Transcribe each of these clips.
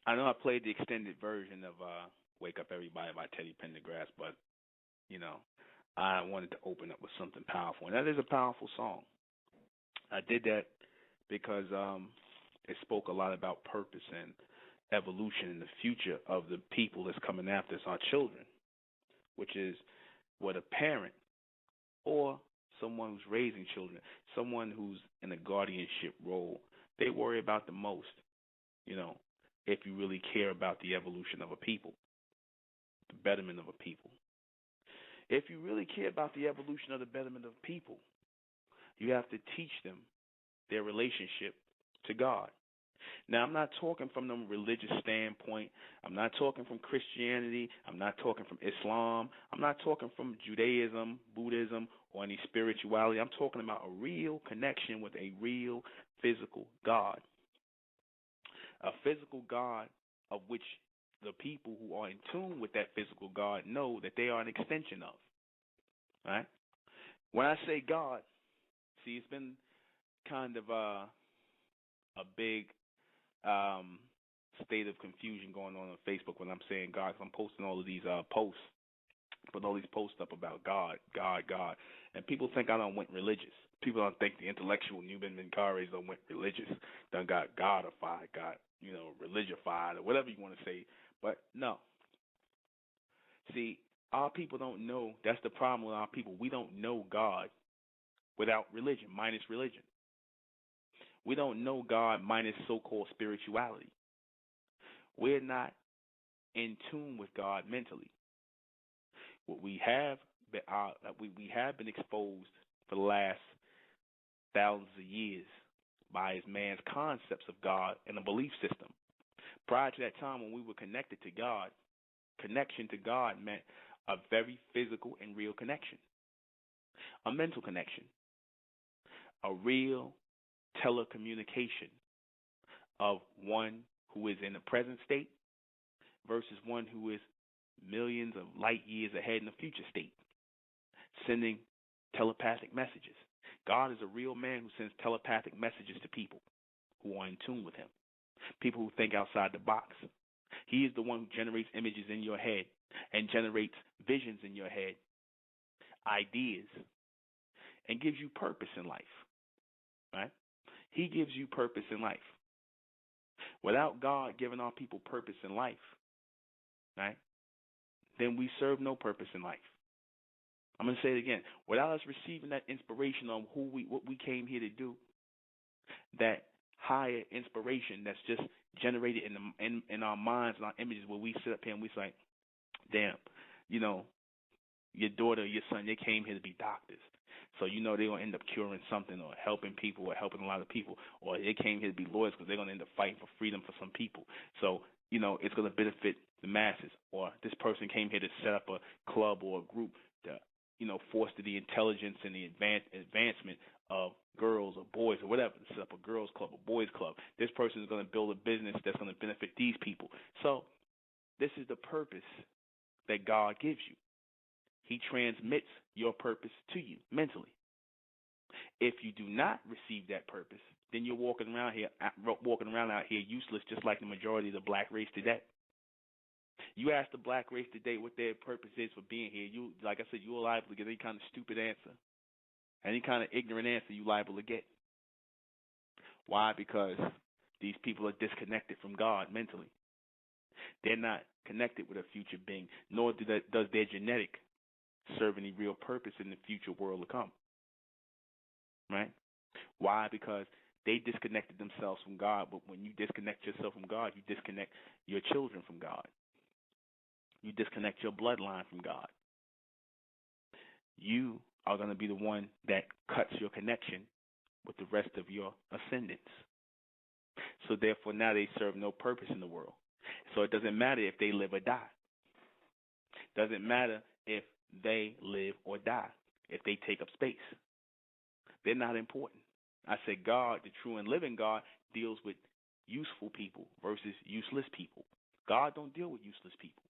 I know I played the extended version of "Wake Up Everybody" by Teddy Pendergrass, but you know, I wanted to open up with something powerful, and that is a powerful song. I did that because it spoke a lot about purpose and evolution in the future of the people that's coming after us, our children, which is what a parent or someone who's raising children, someone who's in a guardianship role, they worry about the most, you know, if you really care about the evolution of a people, the betterment of a people. If you really care about the evolution of the betterment of people, you have to teach them their relationship to God. Now, I'm not talking from the religious standpoint. I'm not talking from Christianity. I'm not talking from Islam. I'm not talking from Judaism, Buddhism, or any spirituality. I'm talking about a real connection with a real physical God. A physical God of which the people who are in tune with that physical God know that they are an extension of. Right? When I say God, see, it's been kind of a big state of confusion going on Facebook when I'm saying God, 'cause I'm posting all of these posts, putting all these posts up about God, God, God, and people think I don't went religious. People don't think the intellectual Nuben Menkares don't went religious, done got Godified, got religified, or whatever you want to say. But no, see, our people don't know. That's the problem with our people. We don't know God without religion, minus religion. We don't know God minus so-called spirituality. We're not in tune with God mentally. What we have we have been exposed for the last thousands of years by man's concepts of God and a belief system. Prior to that time when we were connected to God, connection to God meant a very physical and real connection, a mental connection, a real telecommunication of one who is in the present state versus one who is millions of light years ahead in the future state, sending telepathic messages. God is a real man who sends telepathic messages to people who are in tune with him, people who think outside the box. He is the one who generates images in your head and generates visions in your head, ideas, and gives you purpose in life, right? He gives you purpose in life. Without God giving our people purpose in life, right, then we serve no purpose in life. I'm going to say it again. Without us receiving that inspiration on what we came here to do, that higher inspiration that's just generated in our minds and our images, where we sit up here and we say, damn, your daughter or your son, they came here to be doctors. So they're going to end up curing something or helping people or helping a lot of people. Or they came here to be lawyers because they're going to end up fighting for freedom for some people. So, it's going to benefit the masses. Or this person came here to set up a club or a group to, foster the intelligence and the advancement of girls or boys or whatever. Set up a girls club, a boys club. This person is going to build a business that's going to benefit these people. So this is the purpose that God gives you. He transmits your purpose to you mentally. If you do not receive that purpose, then you're walking around out here useless, just like the majority of the black race today. You ask the black race today what their purpose is for being here. You, like I said, you're liable to get any kind of stupid answer, any kind of ignorant answer you're liable to get. Why? Because these people are disconnected from God mentally. They're not connected with a future being, nor does their genetic serve any real purpose in the future world to come. Right? Why? Because they disconnected themselves from God. But when you disconnect yourself from God, you disconnect your children from God. You disconnect your bloodline from God. You are going to be the one that cuts your connection with the rest of your ascendants. So therefore, now they serve no purpose in the world. So it doesn't matter if they live or die. Doesn't matter if they live or die, if they take up space. They're not important. I said God, the true and living God, deals with useful people versus useless people. God don't deal with useless people.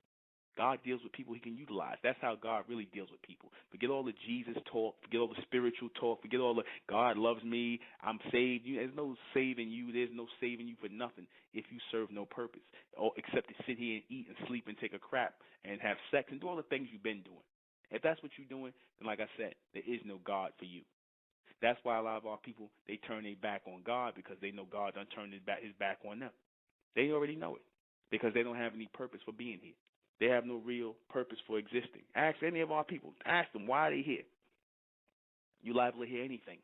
God deals with people he can utilize. That's how God really deals with people. Forget all the Jesus talk. Forget all the spiritual talk. Forget all the God loves me, I'm saved. There's no saving you. There's no saving you for nothing if you serve no purpose, except to sit here and eat and sleep and take a crap and have sex and do all the things you've been doing. If that's what you're doing, then like I said, there is no God for you. That's why a lot of our people, they turn their back on God because they know God done turned his back on them. They already know it because they don't have any purpose for being here. They have no real purpose for existing. Ask any of our people. Ask them why they here. You're liable to hear anything.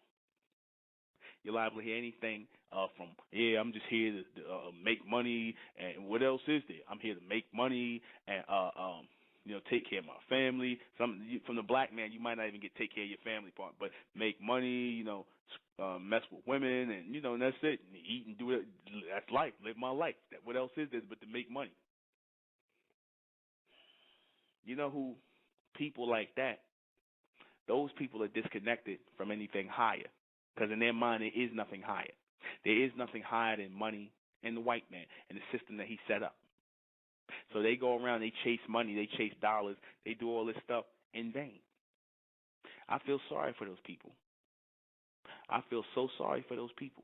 You're liable to hear anything from, I'm just here to make money, and what else is there? I'm here to make money and take care of my family. From the black man, you might not even take care of your family part, but make money, mess with women, and and that's it. And eat and do it. That's life. Live my life. What else is there but to make money? You know who people like that? Those people are disconnected from anything higher, because in their mind there is nothing higher. There is nothing higher than money and the white man and the system that he set up. So they go around, they chase money, they chase dollars, they do all this stuff in vain. I feel sorry for those people. I feel so sorry for those people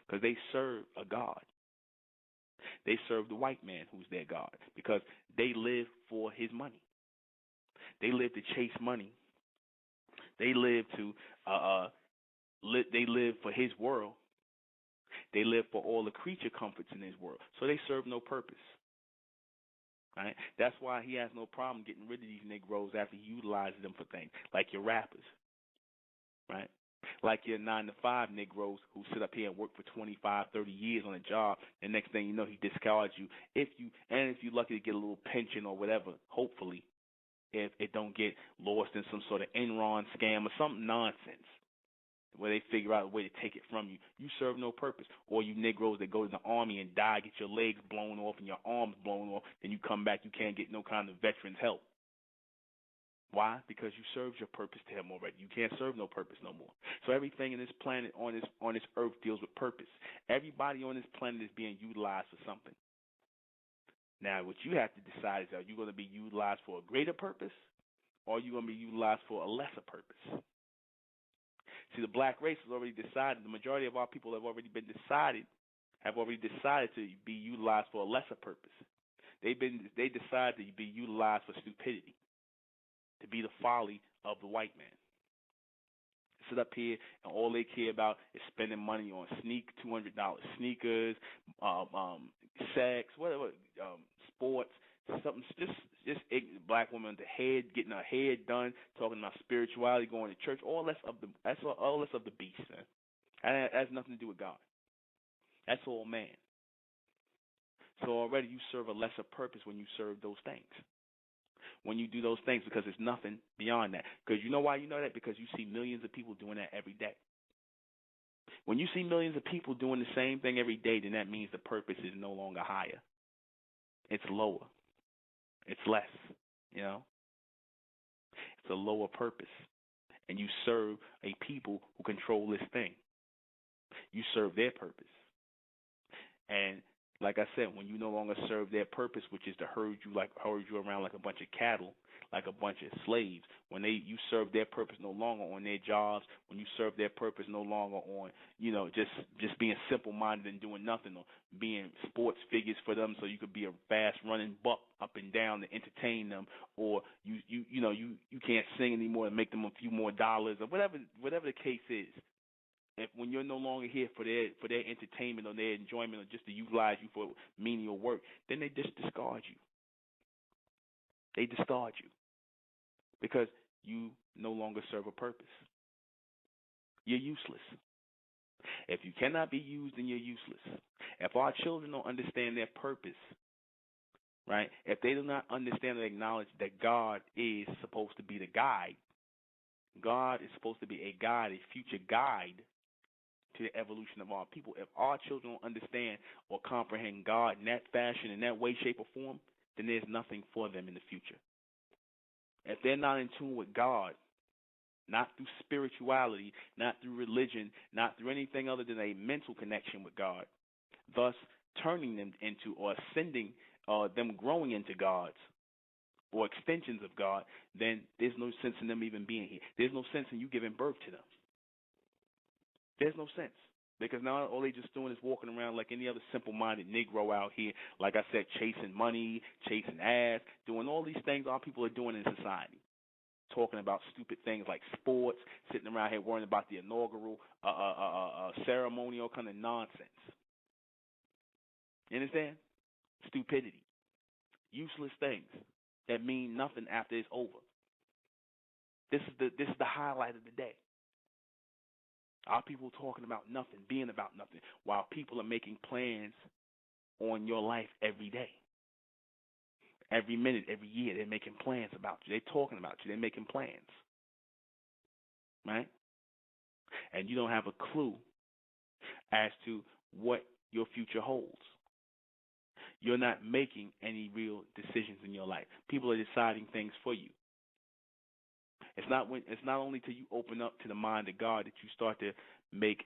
because they serve a God. They serve the white man who's their God because they live for his money. They live to chase money. They live to they live for his world. They live for all the creature comforts in his world. So they serve no purpose. Right? That's why he has no problem getting rid of these Negroes after he utilizes them for things, like your rappers, right? Like your 9-to-5 Negroes who sit up here and work for 25, 30 years on a job, and next thing you know, he discards you. If you're lucky to get a little pension or whatever, hopefully, if it don't get lost in some sort of Enron scam or some nonsense where they figure out a way to take it from you. You serve no purpose. Or you Negroes that go to the army and die, get your legs blown off and your arms blown off, then you come back, you can't get no kind of veterans help. Why? Because you served your purpose to him already. You can't serve no purpose no more. So everything in this planet, on this earth, deals with purpose. Everybody on this planet is being utilized for something. Now, what you have to decide is, are you going to be utilized for a greater purpose, or are you going to be utilized for a lesser purpose? See, the black race has already decided. The majority of our people have already decided to be utilized for a lesser purpose. They decide to be utilized for stupidity, to be the folly of the white man. Sit up here and all they care about is spending money on $200 sneakers, sex, whatever, sports, something. Just black woman, the hair, getting her hair done, talking about spirituality, going to church. All that's of the beast, man. And that has nothing to do with God. That's all man. So already you serve a lesser purpose when you serve those things. When you do those things, because there's nothing beyond that. Because you know why you know that? Because you see millions of people doing that every day. When you see millions of people doing the same thing every day, then that means the purpose is no longer higher. It's lower. It's less, It's a lower purpose. And you serve a people who control this thing. You serve their purpose. And like I said, when you no longer serve their purpose, which is to herd you around like a bunch of cattle, like a bunch of slaves, when you serve their purpose no longer on their jobs, when you serve their purpose no longer on, just being simple-minded and doing nothing, or being sports figures for them so you could be a fast-running buck up and down to entertain them, or you can't sing anymore and make them a few more dollars, or whatever the case is. When you're no longer here for their entertainment or their enjoyment or just to utilize you for menial work, then they just discard you. They discard you because you no longer serve a purpose. You're useless. If you cannot be used, then you're useless. If our children don't understand their purpose, right? If they do not understand or acknowledge that God is supposed to be the guide, God is supposed to be a guide, a future guide to the evolution of our people. If our children don't understand or comprehend God in that fashion, in that way, shape, or form, then there's nothing for them in the future. If they're not in tune with God, not through spirituality, not through religion, not through anything other than a mental connection with God, thus turning them into or ascending, them growing into gods, or extensions of God, then there's no sense in them even being here. There's no sense in you giving birth to them. There's no sense. Because now all they just doing is walking around like any other simple-minded Negro out here, like I said, chasing money, chasing ass, doing all these things our people are doing in society. Talking about stupid things like sports, sitting around here worrying about the inaugural ceremonial kind of nonsense. You understand? Stupidity. Useless things that mean nothing after it's over. This is the highlight of the day. Our people talking about nothing, being about nothing, while people are making plans on your life every day. Every minute, every year, they're making plans about you. They're talking about you. They're making plans. Right? And you don't have a clue as to what your future holds. You're not making any real decisions in your life. People are deciding things for you. It's not only till you open up to the mind of God that you start to make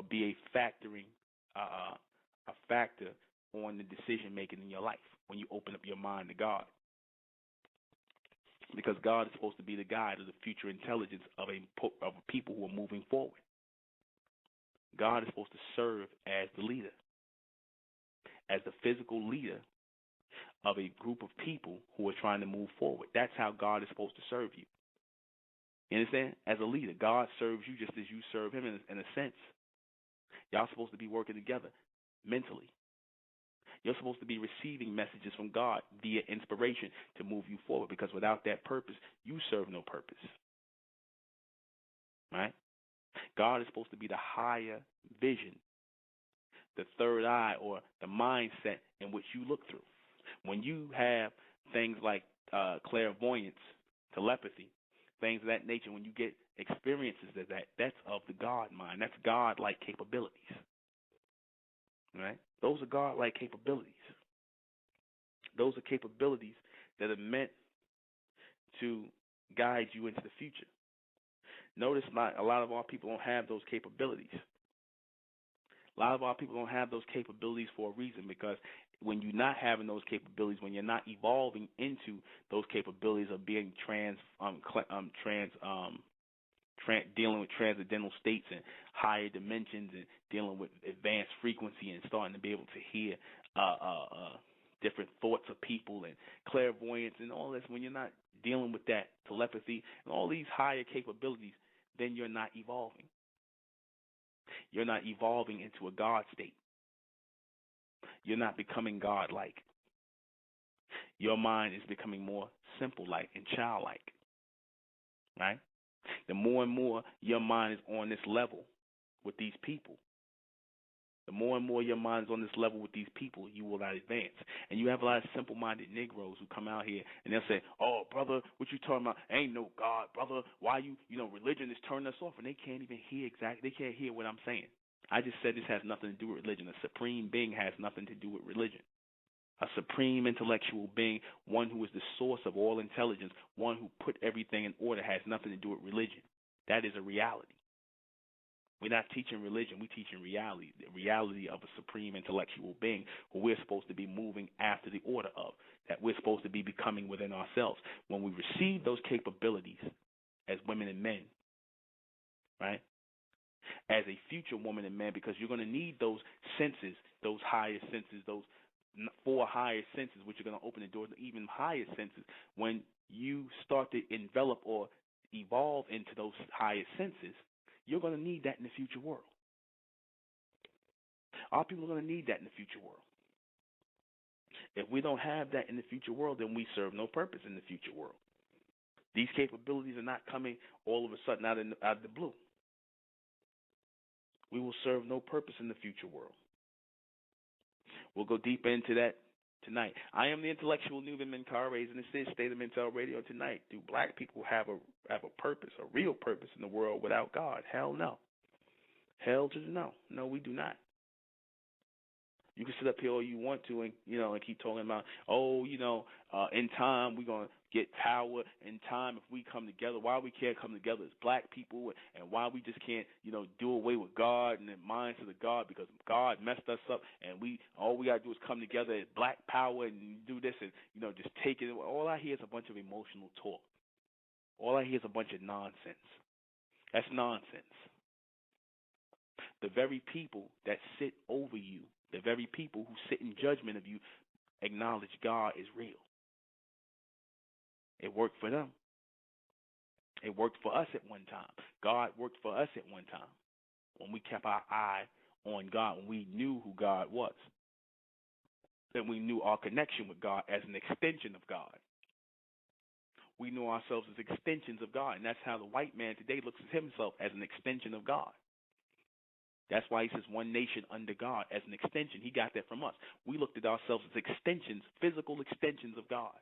be a factor on the decision making in your life when you open up your mind to God. Because God is supposed to be the guide of the future intelligence of a people who are moving forward. God is supposed to serve as the leader, as the physical leader of a group of people who are trying to move forward. That's how God is supposed to serve you. You understand? As a leader, God serves you just as you serve him in a sense. Y'all supposed to be working together mentally. You're supposed to be receiving messages from God via inspiration to move you forward, because without that purpose, you serve no purpose. Right? God is supposed to be the higher vision, the third eye, or the mindset in which you look through. When you have things like clairvoyance, telepathy, things of that nature, when you get experiences of that, that's of the God mind. That's God-like capabilities. Right? Those are God-like capabilities. Those are capabilities that are meant to guide you into the future. Notice a lot of our people don't have those capabilities. A lot of our people don't have those capabilities for a reason, because when you're not having those capabilities, when you're not evolving into those capabilities of being dealing with transcendental states and higher dimensions, and dealing with advanced frequency, and starting to be able to hear different thoughts of people and clairvoyance and all this, when you're not dealing with that telepathy and all these higher capabilities, then you're not evolving. You're not evolving into a God state. You're not becoming God-like. Your mind is becoming more simple-like and childlike. Right? The more and more your mind is on this level with these people, the more and more your mind is on this level with these people, you will not advance. And you have a lot of simple-minded Negroes who come out here and they'll say, "Oh, brother, what you talking about? Ain't no God, brother. Why religion is turning us off." And they can't even hear they can't hear what I'm saying. I just said this has nothing to do with religion. A supreme being has nothing to do with religion. A supreme intellectual being, one who is the source of all intelligence, one who put everything in order, has nothing to do with religion. That is a reality. We're not teaching religion, we're teaching reality, the reality of a supreme intellectual being who we're supposed to be moving after the order of, that we're supposed to be becoming within ourselves. When we receive those capabilities as women and men, right, as a future woman and man, because you're going to need those senses, those higher senses, those 4 higher senses, which are going to open the door to even higher senses. When you start to envelop or evolve into those higher senses, you're going to need that in the future world. Our people are going to need that in the future world. If we don't have that in the future world, then we serve no purpose in the future world. These capabilities are not coming all of a sudden out of the blue. We will serve no purpose in the future world. We'll go deeper into that tonight. I am the intellectual ᴡᴏRᴅᴜ, and this is State of Mental Radio tonight. Do black people have a purpose, a real purpose in the world without God? Hell no. Hell to the no. No, we do not. You can sit up here all you want to and, and keep talking about, in time we're going to get power. In time, if we come together, why we can't come together as black people, and why we just can't, do away with God and the minds of the God, because God messed us up, and all we got to do is come together as black power and do this and, just take it. All I hear is a bunch of emotional talk. All I hear is a bunch of nonsense. That's nonsense. The very people that sit over you, the very people who sit in judgment of you, acknowledge God is real. It worked for them. It worked for us at one time. God worked for us at one time when we kept our eye on God, when we knew who God was, and we knew our connection with God as an extension of God. We knew ourselves as extensions of God, and that's how the white man today looks at himself, as an extension of God. That's why he says one nation under God, as an extension. He got that from us. We looked at ourselves as extensions, physical extensions of God,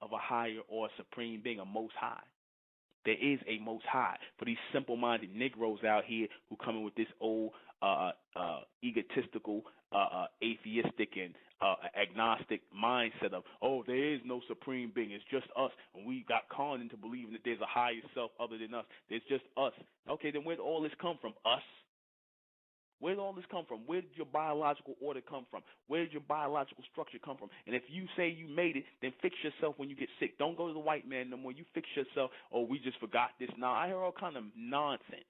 of a higher or supreme being, a most high. There is a most high. For these simple-minded Negroes out here who come in with this old egotistical, atheistic, and agnostic mindset of, there is no supreme being, it's just us, and we got conned into believing that there's a higher self other than us. There's just us. Okay, then where did all this come from? Us. Where did all this come from? Where did your biological order come from? Where did your biological structure come from? And if you say you made it, then fix yourself when you get sick. Don't go to the white man no more. You fix yourself. Oh, we just forgot this. Now, I hear all kind of nonsense.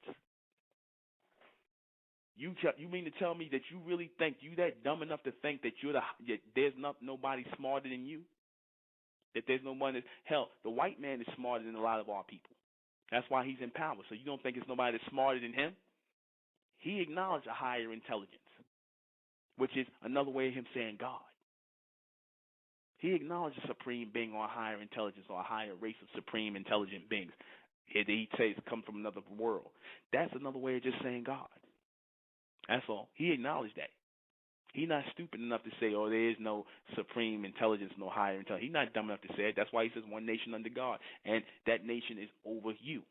You mean to tell me that you really think you that dumb enough to think that there's nobody smarter than you? That there's no one hell, the white man is smarter than a lot of our people. That's why he's in power. So you don't think it's nobody that's smarter than him? He acknowledged a higher intelligence, which is another way of him saying God. He acknowledged a supreme being or a higher intelligence or a higher race of supreme intelligent beings. He says come from another world. That's another way of just saying God. That's all. He acknowledged that. He's not stupid enough to say, there is no supreme intelligence, no higher intelligence. He's not dumb enough to say it. That's why he says one nation under God, and that nation is over you.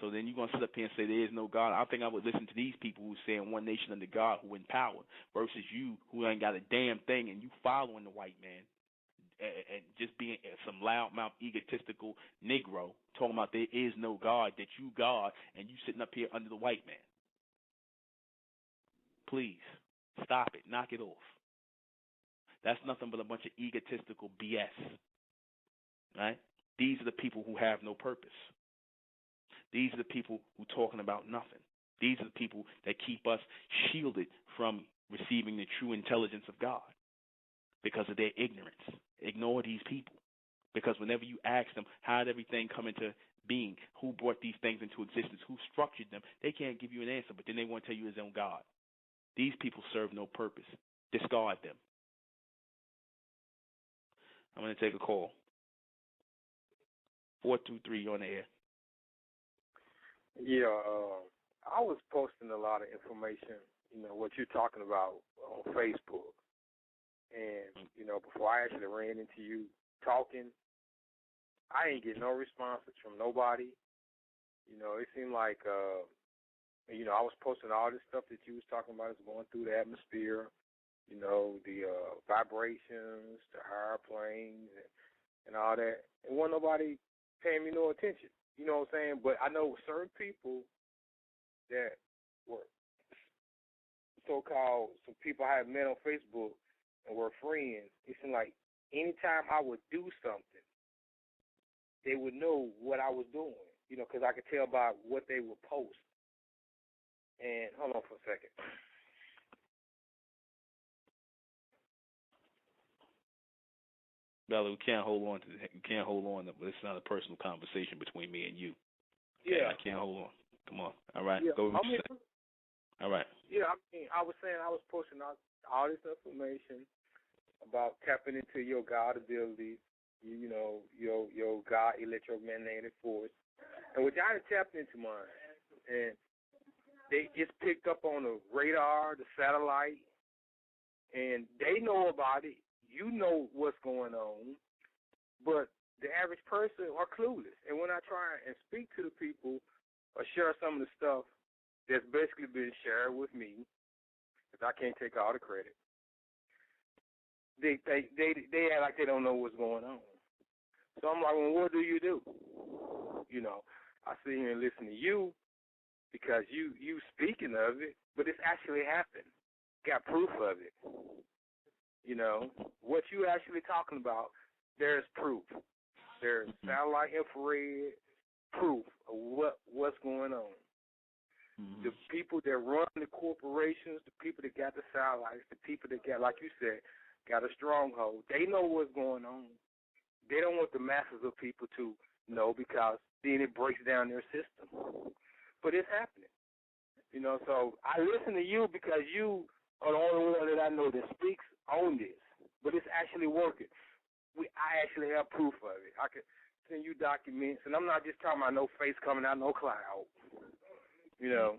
So then you're going to sit up here and say there is no God. I think I would listen to these people who saying one nation under God, who in power, versus you who ain't got a damn thing and you following the white man and just being some loudmouth, egotistical Negro talking about there is no God, that you God, and you sitting up here under the white man. Please, stop it. Knock it off. That's nothing but a bunch of egotistical BS. Right? These are the people who have no purpose. These are the people who are talking about nothing. These are the people that keep us shielded from receiving the true intelligence of God because of their ignorance. Ignore these people, because whenever you ask them how did everything come into being, who brought these things into existence, who structured them, they can't give you an answer, but then they want to tell you it's on God. These people serve no purpose. Discard them. I'm going to take a call. 423 on the air. Yeah, I was posting a lot of information, what you're talking about on Facebook. And, before I actually ran into you talking, I ain't get no responses from nobody. It seemed like, I was posting all this stuff that you was talking about is going through the atmosphere, the vibrations, the higher planes, and all that. And wasn't nobody paying me no attention. You know what I'm saying? But I know certain people that were so-called, some people I have met on Facebook and were friends. It seemed like anytime I would do something, they would know what I was doing, because I could tell by what they would post. And hold on for a second. Bella, we can't hold on. But it's not a personal conversation between me and you. Okay? Yeah. I can't hold on. Come on. All right. Yeah. Go. All right. Yeah, I was saying I was posting all this information about tapping into your God abilities, your God electromagnetic force, and which I had tapped into mine, and they just picked up on the radar, the satellite, and they know about it. You know what's going on, but the average person are clueless. And when I try and speak to the people or share some of the stuff that's basically been shared with me, because I can't take all the credit. They act like they don't know what's going on. So I'm like, well, what do? You know, I sit here and listen to you because you speaking of it, but it's actually happened. Got proof of it. You know, what you actually talking about, there's proof. There's satellite infrared proof of what's going on. Mm-hmm. The people that run the corporations, the people that got the satellites, the people that got, like you said, got a stronghold, they know what's going on. They don't want the masses of people to know because then it breaks down their system. But it's happening. You know, so I listen to you because you are the only one that I know that speaks on this. But it's actually working. I actually have proof of it. I could send you documents, and I'm not just talking about no face coming out, no cloud. You know.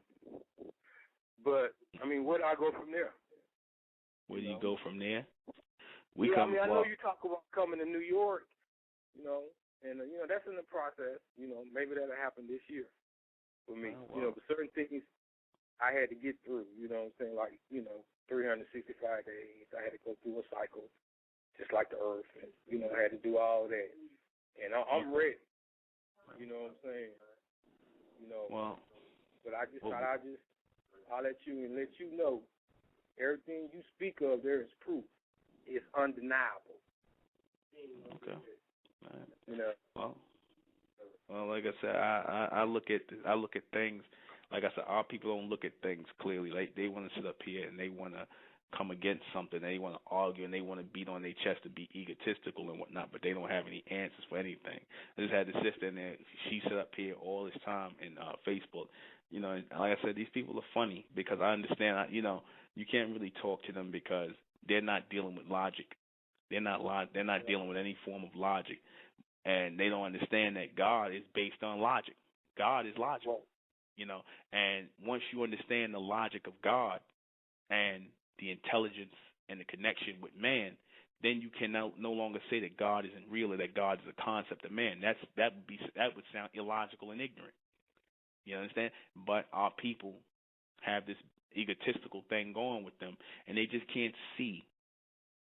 But, I mean, where do I go from there? Where do you go from there? I know you talk about coming to New York, you know, and, you know, that's in the process. You know, maybe that'll happen this year for me. Oh, wow. You know, but certain things I had to get through, you know what I'm saying, like, you know, 365 days. I had to go through a cycle, just like the earth, and, you know, I had to do all that. And I'm ready, you know what I'm saying? You know, but I just thought I'll let you know, everything you speak of, there is proof. It's undeniable. Okay. All right. You know. Well, like I said, I look at things. Like I said, our people don't look at things clearly. Like they want to sit up here and they want to come against something. They want to argue and they want to beat on their chest to be egotistical and whatnot. But they don't have any answers for anything. I just had the sister in there. She sat up here all this time in Facebook. You know, and like I said, these people are funny because I understand. You know, you can't really talk to them because they're not dealing with logic. They're not dealing with any form of logic, and they don't understand that God is based on logic. God is logical, you know. And once you understand the logic of God and the intelligence and the connection with man, then you can no longer say that God isn't real or that God is a concept of man. That would sound illogical and ignorant. You understand? But our people have this egotistical thing going with them, and they just can't see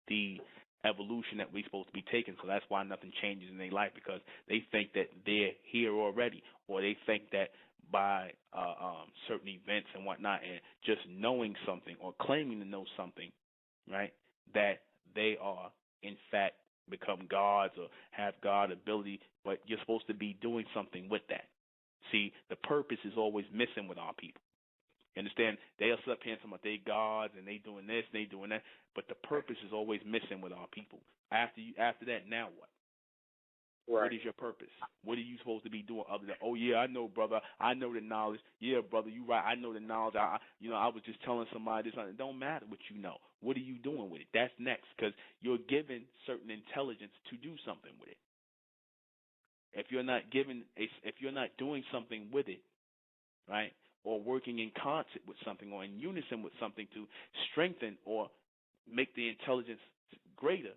the evolution that we're supposed to be taking. So that's why nothing changes in their life, because they think that they're here already, or they think that by certain events and whatnot and just knowing something or claiming to know something, right, that they are, in fact, become gods or have God ability, but you're supposed to be doing something with that. See, the purpose is always missing with our people. You understand? They'll sit up here and talk about they gods and they doing this and they doing that, but the purpose is always missing with our people. After that, now what? Right. What is your purpose? What are you supposed to be doing other than, oh, yeah, I know, brother. I know the knowledge. Yeah, brother, you right. I know the knowledge. I was just telling somebody this. It don't matter what you know. What are you doing with it? That's next, because you're given certain intelligence to do something with it. If you're not doing something with it, right, or working in concert with something or in unison with something to strengthen or make the intelligence greater,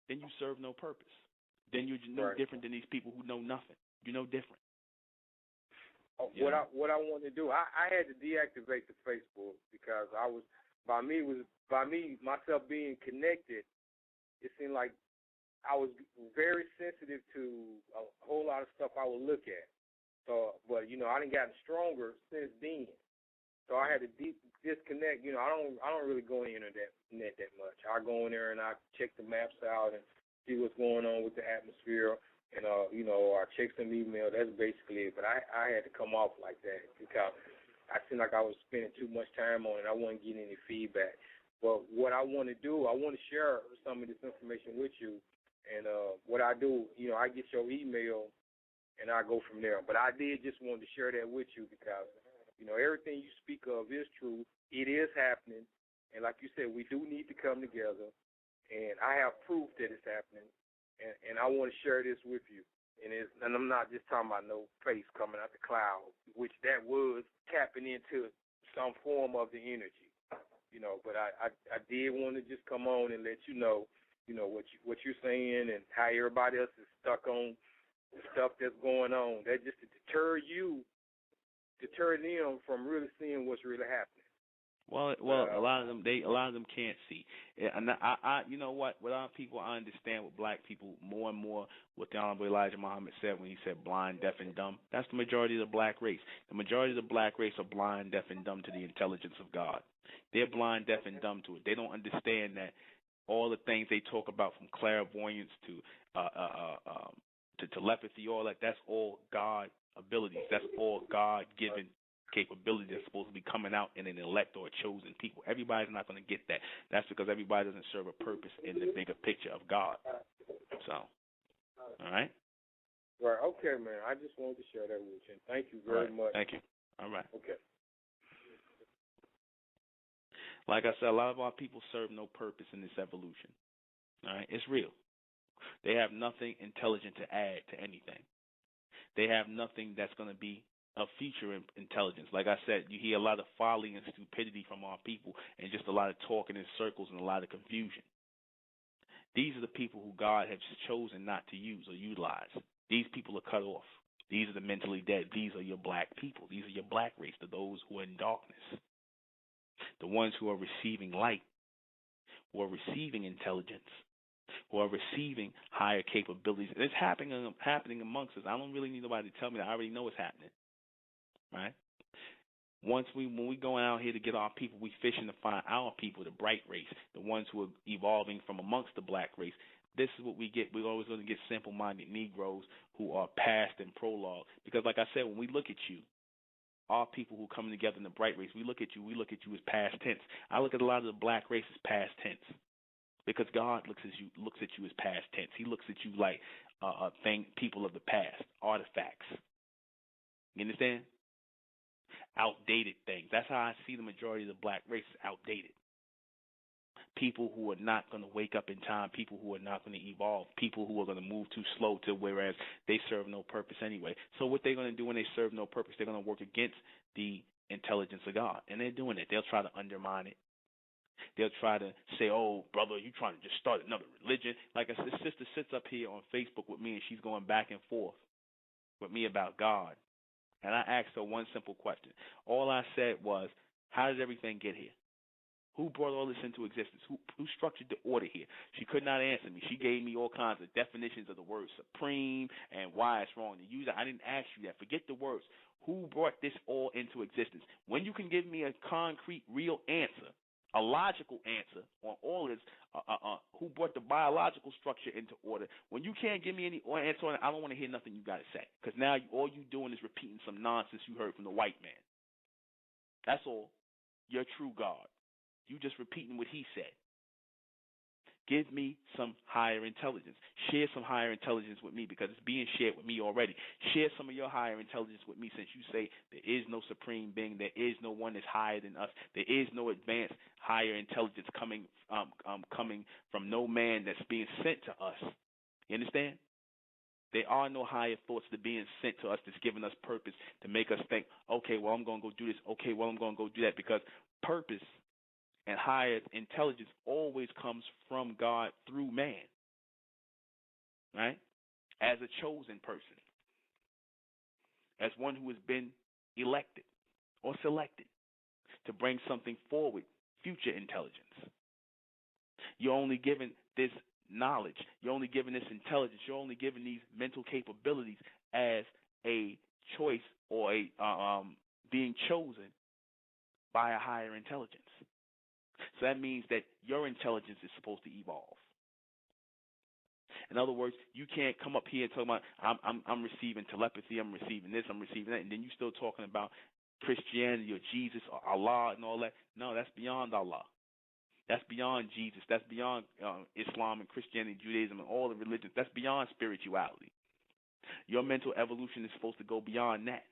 then you serve no purpose. Then you're no different than these people who know nothing. You're no different. What I want to do, I had to deactivate the Facebook because myself being connected, it seemed like I was very sensitive to a whole lot of stuff I would look at. So, but you know, I done gotten stronger since then. So I had to disconnect. You know, I don't really go on the internet that much. I go in there and I check the maps out and see what's going on with the atmosphere, and you know, I check some email. That's basically it. But I had to come off like that because I seemed like I was spending too much time on it. I wasn't getting any feedback. But what I want to do, I want to share some of this information with you. And what I do, you know, I get your email, and I go from there. But I did just want to share that with you because, you know, everything you speak of is true. It is happening. And like you said, we do need to come together. And I have proof that it's happening. And I want to share this with you. And I'm not just talking about no face coming out the cloud, which that was tapping into some form of the energy. You know, but I did want to just come on and let you know what you're saying and how everybody else is stuck on the stuff that's going on. That just to deter them from really seeing what's really happening. Well, a lot of them can't see. And you know what? With our people, I understand with black people more and more what the Honorable Elijah Muhammad said when he said blind, deaf, and dumb. That's the majority of the black race. The majority of the black race are blind, deaf, and dumb to the intelligence of God. They're blind, deaf, and dumb to it. They don't understand that all the things they talk about, from clairvoyance to telepathy, all that, that's all God abilities. That's all God-given capability that's supposed to be coming out in an elect or a chosen people. Everybody's not going to get that. That's because everybody doesn't serve a purpose in the bigger picture of God. So, all right? Right. Okay, man. I just wanted to share that with you. And thank you very much. Thank you. All right. Okay. Like I said, a lot of our people serve no purpose in this evolution. All right? It's real. They have nothing intelligent to add to anything. They have nothing that's going to be a feature in intelligence. Like I said, you hear a lot of folly and stupidity from our people and just a lot of talking in circles and a lot of confusion. These are the people who God has chosen not to use or utilize. These people are cut off. These are the mentally dead. These are your black people. These are your black race, to those who are in darkness. The ones who are receiving light, who are receiving intelligence, who are receiving higher capabilities. It's happening amongst us. I don't really need nobody to tell me that. I already know it's happening. Right? When we go out here to get our people, we fishing to find our people, the bright race, the ones who are evolving from amongst the black race. This is what we get. We're always going to get simple-minded Negroes who are past and prologue. Because like I said, when we look at you, our people who come together in the bright race, we look at you as past tense. I look at a lot of the black race as past tense. Because God looks at you as past tense. He looks at you like people of the past, artifacts. You understand? Outdated things. That's how I see the majority of the black race is outdated. People who are not going to wake up in time, people who are not going to evolve, people who are going to move too slow to whereas they serve no purpose anyway. So what they're going to do when they serve no purpose, they're going to work against the intelligence of God. And they're doing it. They'll try to undermine it. They'll try to say, oh, brother, you trying to just start another religion. Like this sister sits up here on Facebook with me, and she's going back and forth with me about God. And I asked her one simple question. All I said was, how did everything get here? Who brought all this into existence? Who structured the order here? She could not answer me. She gave me all kinds of definitions of the word supreme and why it's wrong to use it. I didn't ask you that. Forget the words. Who brought this all into existence? When you can give me a concrete, real answer, a logical answer on all this, who brought the biological structure into order. When you can't give me any answer on it, I don't want to hear nothing you got to say. Because now all you doing is repeating some nonsense you heard from the white man. That's all. You're true God. You just repeating what he said. Give me some higher intelligence. Share some higher intelligence with me because it's being shared with me already. Share some of your higher intelligence with me since you say there is no supreme being. There is no one that's higher than us. There is no advanced higher intelligence coming from no man that's being sent to us. You understand? There are no higher thoughts that are being sent to us that's giving us purpose to make us think, okay, well, I'm going to go do this. Okay, well, I'm going to go do that because purpose and higher intelligence always comes from God through man, right? As a chosen person, as one who has been elected or selected to bring something forward, future intelligence. You're only given this knowledge. You're only given this intelligence. You're only given these mental capabilities as a choice or a being chosen by a higher intelligence. So that means that your intelligence is supposed to evolve. In other words, you can't come up here and talk about I'm receiving telepathy, I'm receiving this, I'm receiving that, and then you still talking about Christianity or Jesus or Allah and all that. No, that's beyond Allah. That's beyond Jesus. That's beyond Islam and Christianity, Judaism, and all the religions. That's beyond spirituality. Your mental evolution is supposed to go beyond that.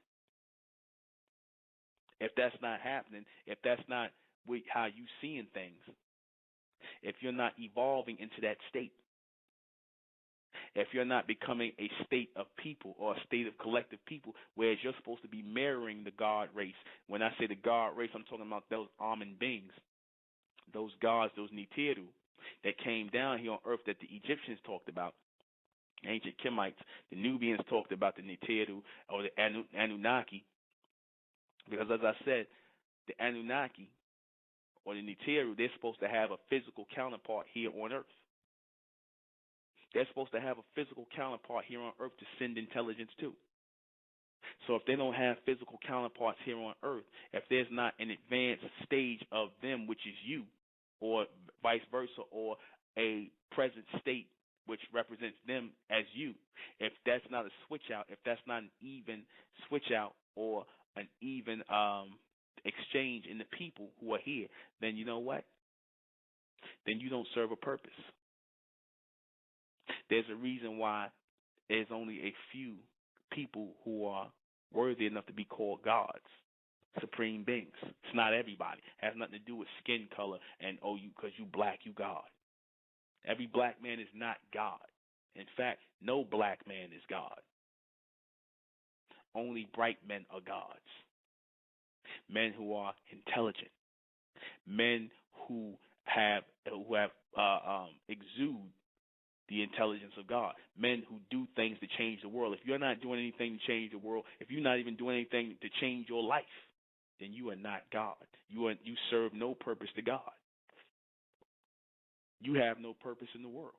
If that's not happening, if that's not how you seeing things, if you're not evolving into that state, if you're not becoming a state of people or a state of collective people, whereas you're supposed to be mirroring the God race. When I say the God race, I'm talking about those almond beings, those gods, those ᴘᴜRᴘᴏ that came down here on earth that the Egyptians talked about, ancient Kemites, the Nubians talked about the ᴘᴜRᴘᴏ or the Anunnaki, because as I said, the Anunnaki or the Neteru, they're supposed to have a physical counterpart here on Earth. They're supposed to have a physical counterpart here on Earth to send intelligence to. So if they don't have physical counterparts here on Earth, if there's not an advanced stage of them, which is you, or vice versa, or a present state which represents them as you, if that's not a switch out, if that's not an even switch out or an even exchange in the people who are here, then you know what? Then you don't serve a purpose. There's a reason why there's only a few people who are worthy enough to be called gods, supreme beings. It's not everybody. It has nothing to do with skin color and, oh, you because you black, you God. Every black man is not God. In fact, no black man is God. Only bright men are gods. Men who are intelligent. Men who exude the intelligence of God. Men who do things to change the world. If you're not doing anything to change the world, if you're not even doing anything to change your life, then you are not God. You serve no purpose to God. You have no purpose in the world.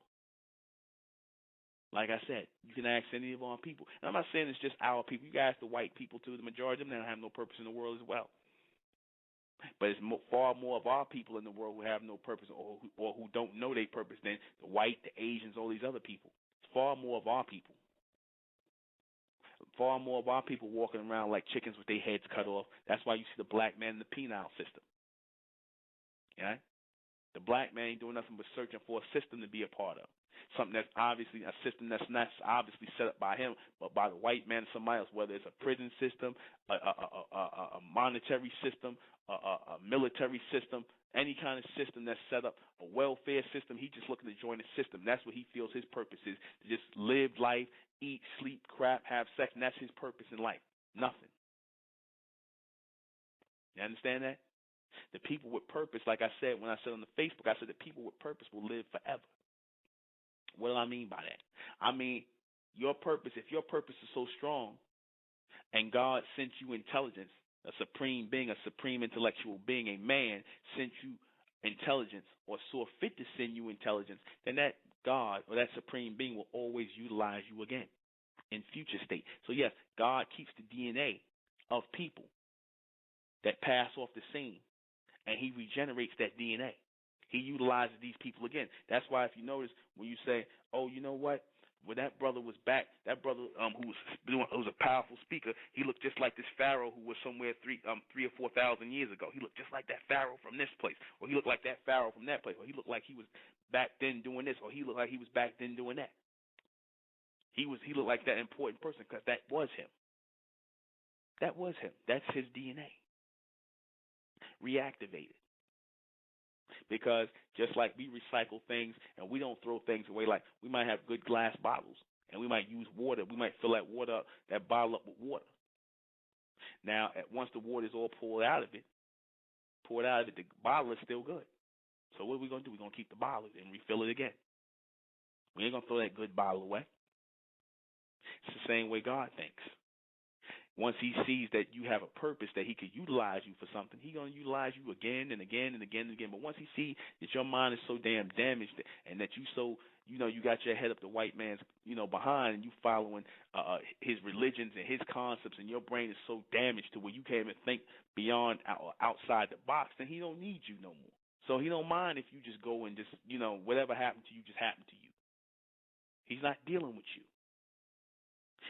Like I said, you can ask any of our people. And I'm not saying it's just our people. You can ask the white people too. The majority of them don't have no purpose in the world as well. But it's far more of our people in the world who have no purpose or who don't know their purpose than the white, the Asians, all these other people. It's far more of our people. Far more of our people walking around like chickens with their heads cut off. That's why you see the black man in the penal system. Yeah? The black man ain't doing nothing but searching for a system to be a part of. Something that's obviously a system that's not obviously set up by him, but by the white man or somebody else, whether it's a prison system, a monetary system, a military system, any kind of system that's set up, a welfare system. He's just looking to join the system. That's what he feels his purpose is, to just live life, eat, sleep, crap, have sex, and that's his purpose in life. Nothing. You understand that? The people with purpose, like I said when I said on the Facebook, I said the people with purpose will live forever. What do I mean by that? I mean, your purpose, if your purpose is so strong and God sent you intelligence, a supreme being, a supreme intellectual being, a man sent you intelligence or saw fit to send you intelligence, then that God or that supreme being will always utilize you again in future state. So yes, God keeps the DNA of people that pass off the scene, and he regenerates that DNA. He utilizes these people again. That's why if you notice when you say, oh, you know what? When that brother was back, that brother who was a powerful speaker, he looked just like this pharaoh who was somewhere 3,000 or 4,000 years ago. He looked just like that pharaoh from this place, or he looked like that pharaoh from that place, or he looked like he was back then doing this, or he looked like he was back then doing that. He looked like that important person because that was him. That was him. That's his DNA. Reactivated. Because just like we recycle things and we don't throw things away, like we might have good glass bottles and we might use water. We might fill that bottle up with water. Now, once the water is all poured out of it, the bottle is still good. So what are we going to do? We're going to keep the bottle and refill it again. We ain't going to throw that good bottle away. It's the same way God thinks. Once he sees that you have a purpose, that he could utilize you for something, he's going to utilize you again and again and again and again. But once he sees that your mind is so damn damaged and that you got your head up the white man's, behind, and you following his religions and his concepts, and your brain is so damaged to where you can't even think beyond or outside the box, then he don't need you no more. So he don't mind if you just go and just, whatever happened to you just happened to you. He's not dealing with you.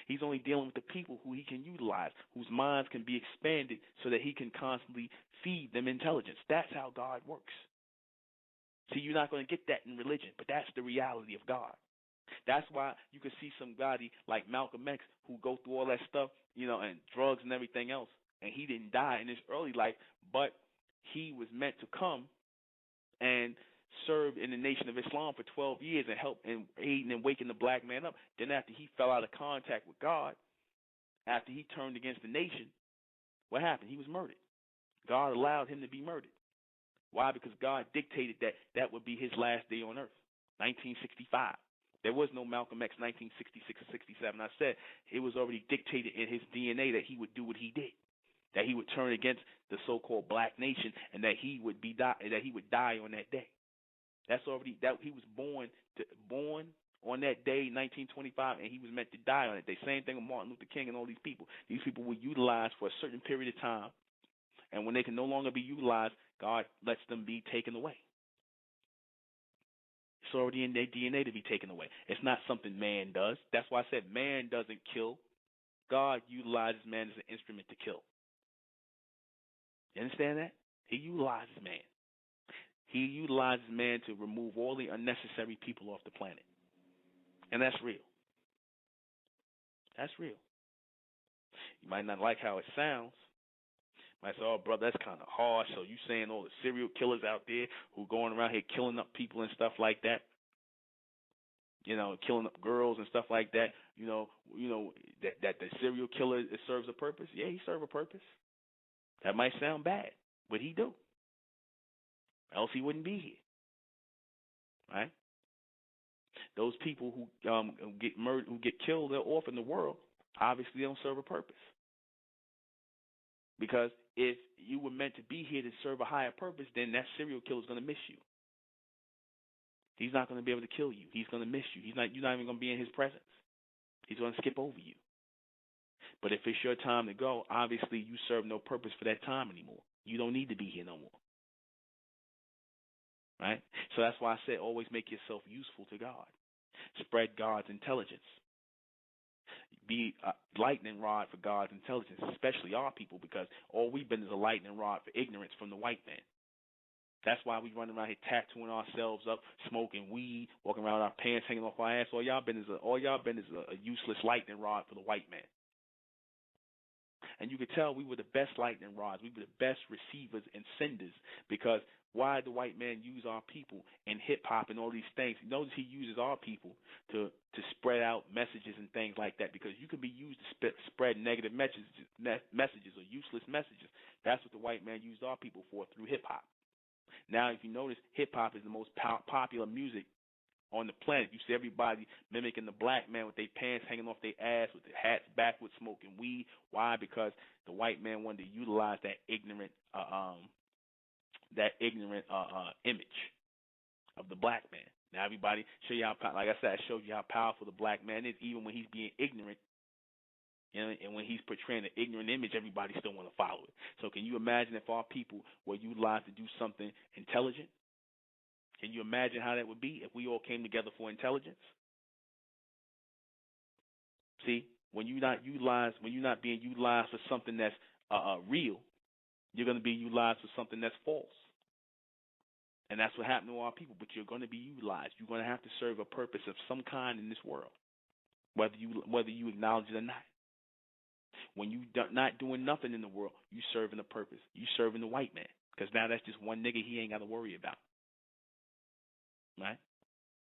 He's only dealing with the people who he can utilize, whose minds can be expanded so that he can constantly feed them intelligence. That's how God works. See, you're not going to get that in religion, but that's the reality of God. That's why you can see somebody like Malcolm X who go through all that stuff, and drugs and everything else, and he didn't die in his early life, but he was meant to come and served in the Nation of Islam for 12 years and helped in aiding and waking the black man up. Then after he fell out of contact with God, after he turned against the nation, what happened? He was murdered. God allowed him to be murdered. Why? Because God dictated that would be his last day on earth, 1965. There was no Malcolm X 1966 or 67. I said it was already dictated in his DNA that he would do what he did, that he would turn against the so-called black nation, and that he would die on that day. That's already that he was born on that day, 1925, and he was meant to die on that day. Same thing with Martin Luther King and all these people. These people were utilized for a certain period of time, and when they can no longer be utilized, God lets them be taken away. It's already in their DNA to be taken away. It's not something man does. That's why I said man doesn't kill. God utilizes man as an instrument to kill. You understand that? He utilizes man. He utilizes man to remove all the unnecessary people off the planet. And that's real. That's real. You might not like how it sounds. You might say, oh, brother, that's kind of harsh. So you saying all the serial killers out there who going around here killing up people and stuff like that, killing up girls and stuff like that, that the serial killer serves a purpose? Yeah, he serves a purpose. That might sound bad, but he do. Else he wouldn't be here, right? Those people who get murdered, who get killed off in the world, obviously don't serve a purpose. Because if you were meant to be here to serve a higher purpose, then that serial killer is going to miss you. He's not going to be able to kill you. He's going to miss you. You're not even going to be in his presence. He's going to skip over you. But if it's your time to go, obviously you serve no purpose for that time anymore. You don't need to be here no more. Right? So that's why I said always make yourself useful to God. Spread God's intelligence. Be a lightning rod for God's intelligence, especially our people, because all we've been is a lightning rod for ignorance from the white man. That's why we run around here tattooing ourselves up, smoking weed, walking around with our pants hanging off our ass. All y'all been is a useless lightning rod for the white man. And you could tell we were the best lightning rods. We were the best receivers and senders, because why did the white man use our people in hip-hop and all these things? Notice he uses our people to spread out messages and things like that, because you can be used to spread negative messages or useless messages. That's what the white man used our people for, through hip-hop. Now, if you notice, hip-hop is the most popular music on the planet. You see everybody mimicking the black man with their pants hanging off their ass, with their hats backwards, smoking weed. Why? Because the white man wanted to utilize that ignorant image of the black man. Now, everybody, show you how, like I said, I showed you how powerful the black man is, even when he's being ignorant. And when he's portraying an ignorant image, everybody still want to follow it. So can you imagine if our people were utilized to do something intelligent? Can you imagine how that would be if we all came together for intelligence? See, when you're not being utilized for something that's real, you're going to be utilized for something that's false. And that's what happened to our people. But you're going to be utilized. You're going to have to serve a purpose of some kind in this world, whether you acknowledge it or not. When you're not doing nothing in the world, you serving a purpose. You serving the white man, because now that's just one nigga he ain't got to worry about. Right?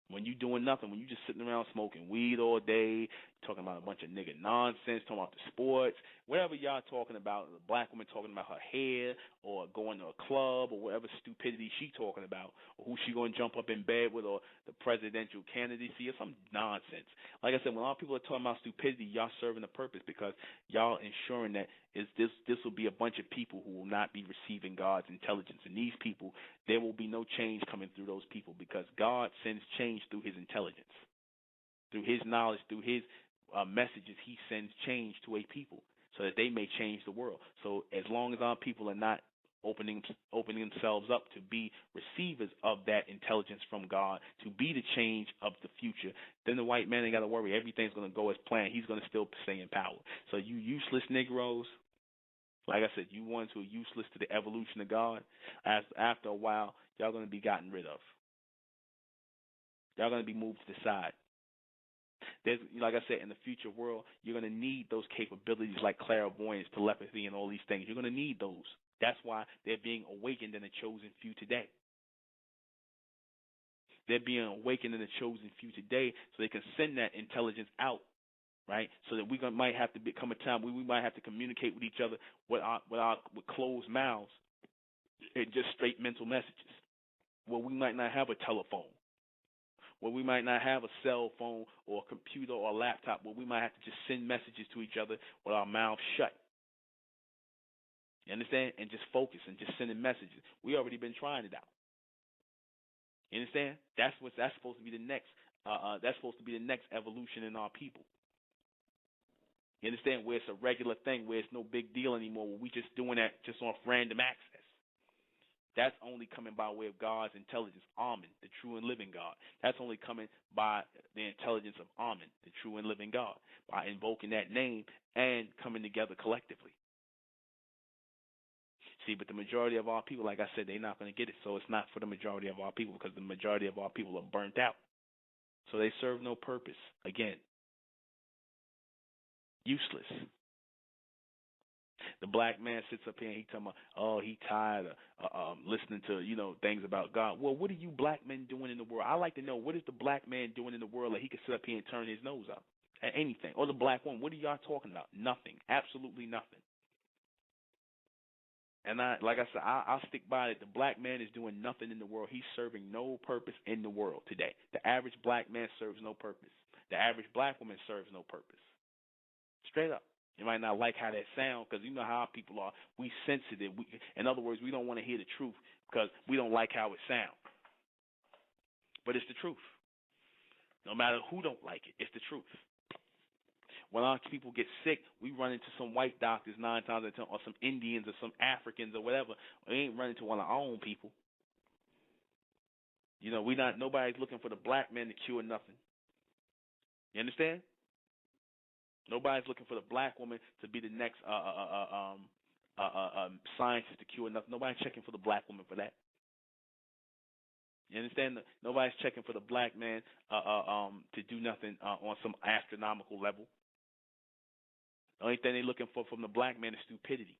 When you doing nothing, when you just sitting around smoking weed all day, talking about a bunch of nigga nonsense, talking about the sports, whatever y'all talking about, the black woman talking about her hair, or going to a club, or whatever stupidity she talking about, or who she going to jump up in bed with, or the presidential candidacy, or some nonsense. Like I said, when all people are talking about stupidity, y'all serving a purpose, because y'all ensuring that this will be a bunch of people who will not be receiving God's intelligence. And these people, there will be no change coming through those people, because God sends change through his intelligence, through his knowledge, through his messages. He sends change to a people so that they may change the world. So as long as our people are not opening themselves up to be receivers of that intelligence from God, to be the change of the future, then the white man ain't got to worry. Everything's going to go as planned. He's going to still stay in power. So you useless Negroes, like I said, you ones who are useless to the evolution of God, after a while, y'all going to be gotten rid of. Y'all going to be moved to the side. There's, like I said, in the future world, you're going to need those capabilities like clairvoyance, telepathy, and all these things. You're going to need those. That's why they're being awakened in the chosen few today. They're being awakened in the chosen few today so they can send that intelligence out, right? So that might have to become a time where we might have to communicate with each other with closed mouths and just straight mental messages. Where we might not have a telephone, where we might not have a cell phone or a computer or a laptop, where we might have to just send messages to each other with our mouths shut. You understand? And just focus and just sending messages. We already been trying it out. You understand? That's supposed to be the next. That's supposed to be the next evolution in our people. You understand? Where it's a regular thing, where it's no big deal anymore. Where we just doing that just on random access. That's only coming by way of God's intelligence, Amen, the true and living God. That's only coming by the intelligence of Amen, the true and living God, by invoking that name and coming together collectively. See, but the majority of our people, like I said, they're not going to get it. So it's not for the majority of our people, because the majority of our people are burnt out. So they serve no purpose. Again, useless. The black man sits up here and he talking about, oh, he tired of listening to, things about God. Well, what are you black men doing in the world? I like to know, what is the black man doing in the world that he can sit up here and turn his nose up at anything? Or the black woman, what are y'all talking about? Nothing. Absolutely nothing. And like I said, I'll stick by it. The black man is doing nothing in the world. He's serving no purpose in the world today. The average black man serves no purpose. The average black woman serves no purpose. Straight up. You might not like how that sounds, because you know how our people are. We sensitive. In other words, we don't want to hear the truth because we don't like how it sounds. But it's the truth. No matter who don't like it, it's the truth. When our people get sick, we run into some white doctors 9 times out of 10, or some Indians or some Africans or whatever. We ain't running to one of our own people. Nobody's looking for the black man to cure nothing. You understand? Nobody's looking for the black woman to be the next scientist to cure nothing. Nobody's checking for the black woman for that. You understand? Nobody's checking for the black man to do nothing on some astronomical level. The only thing they're looking for from the black man is stupidity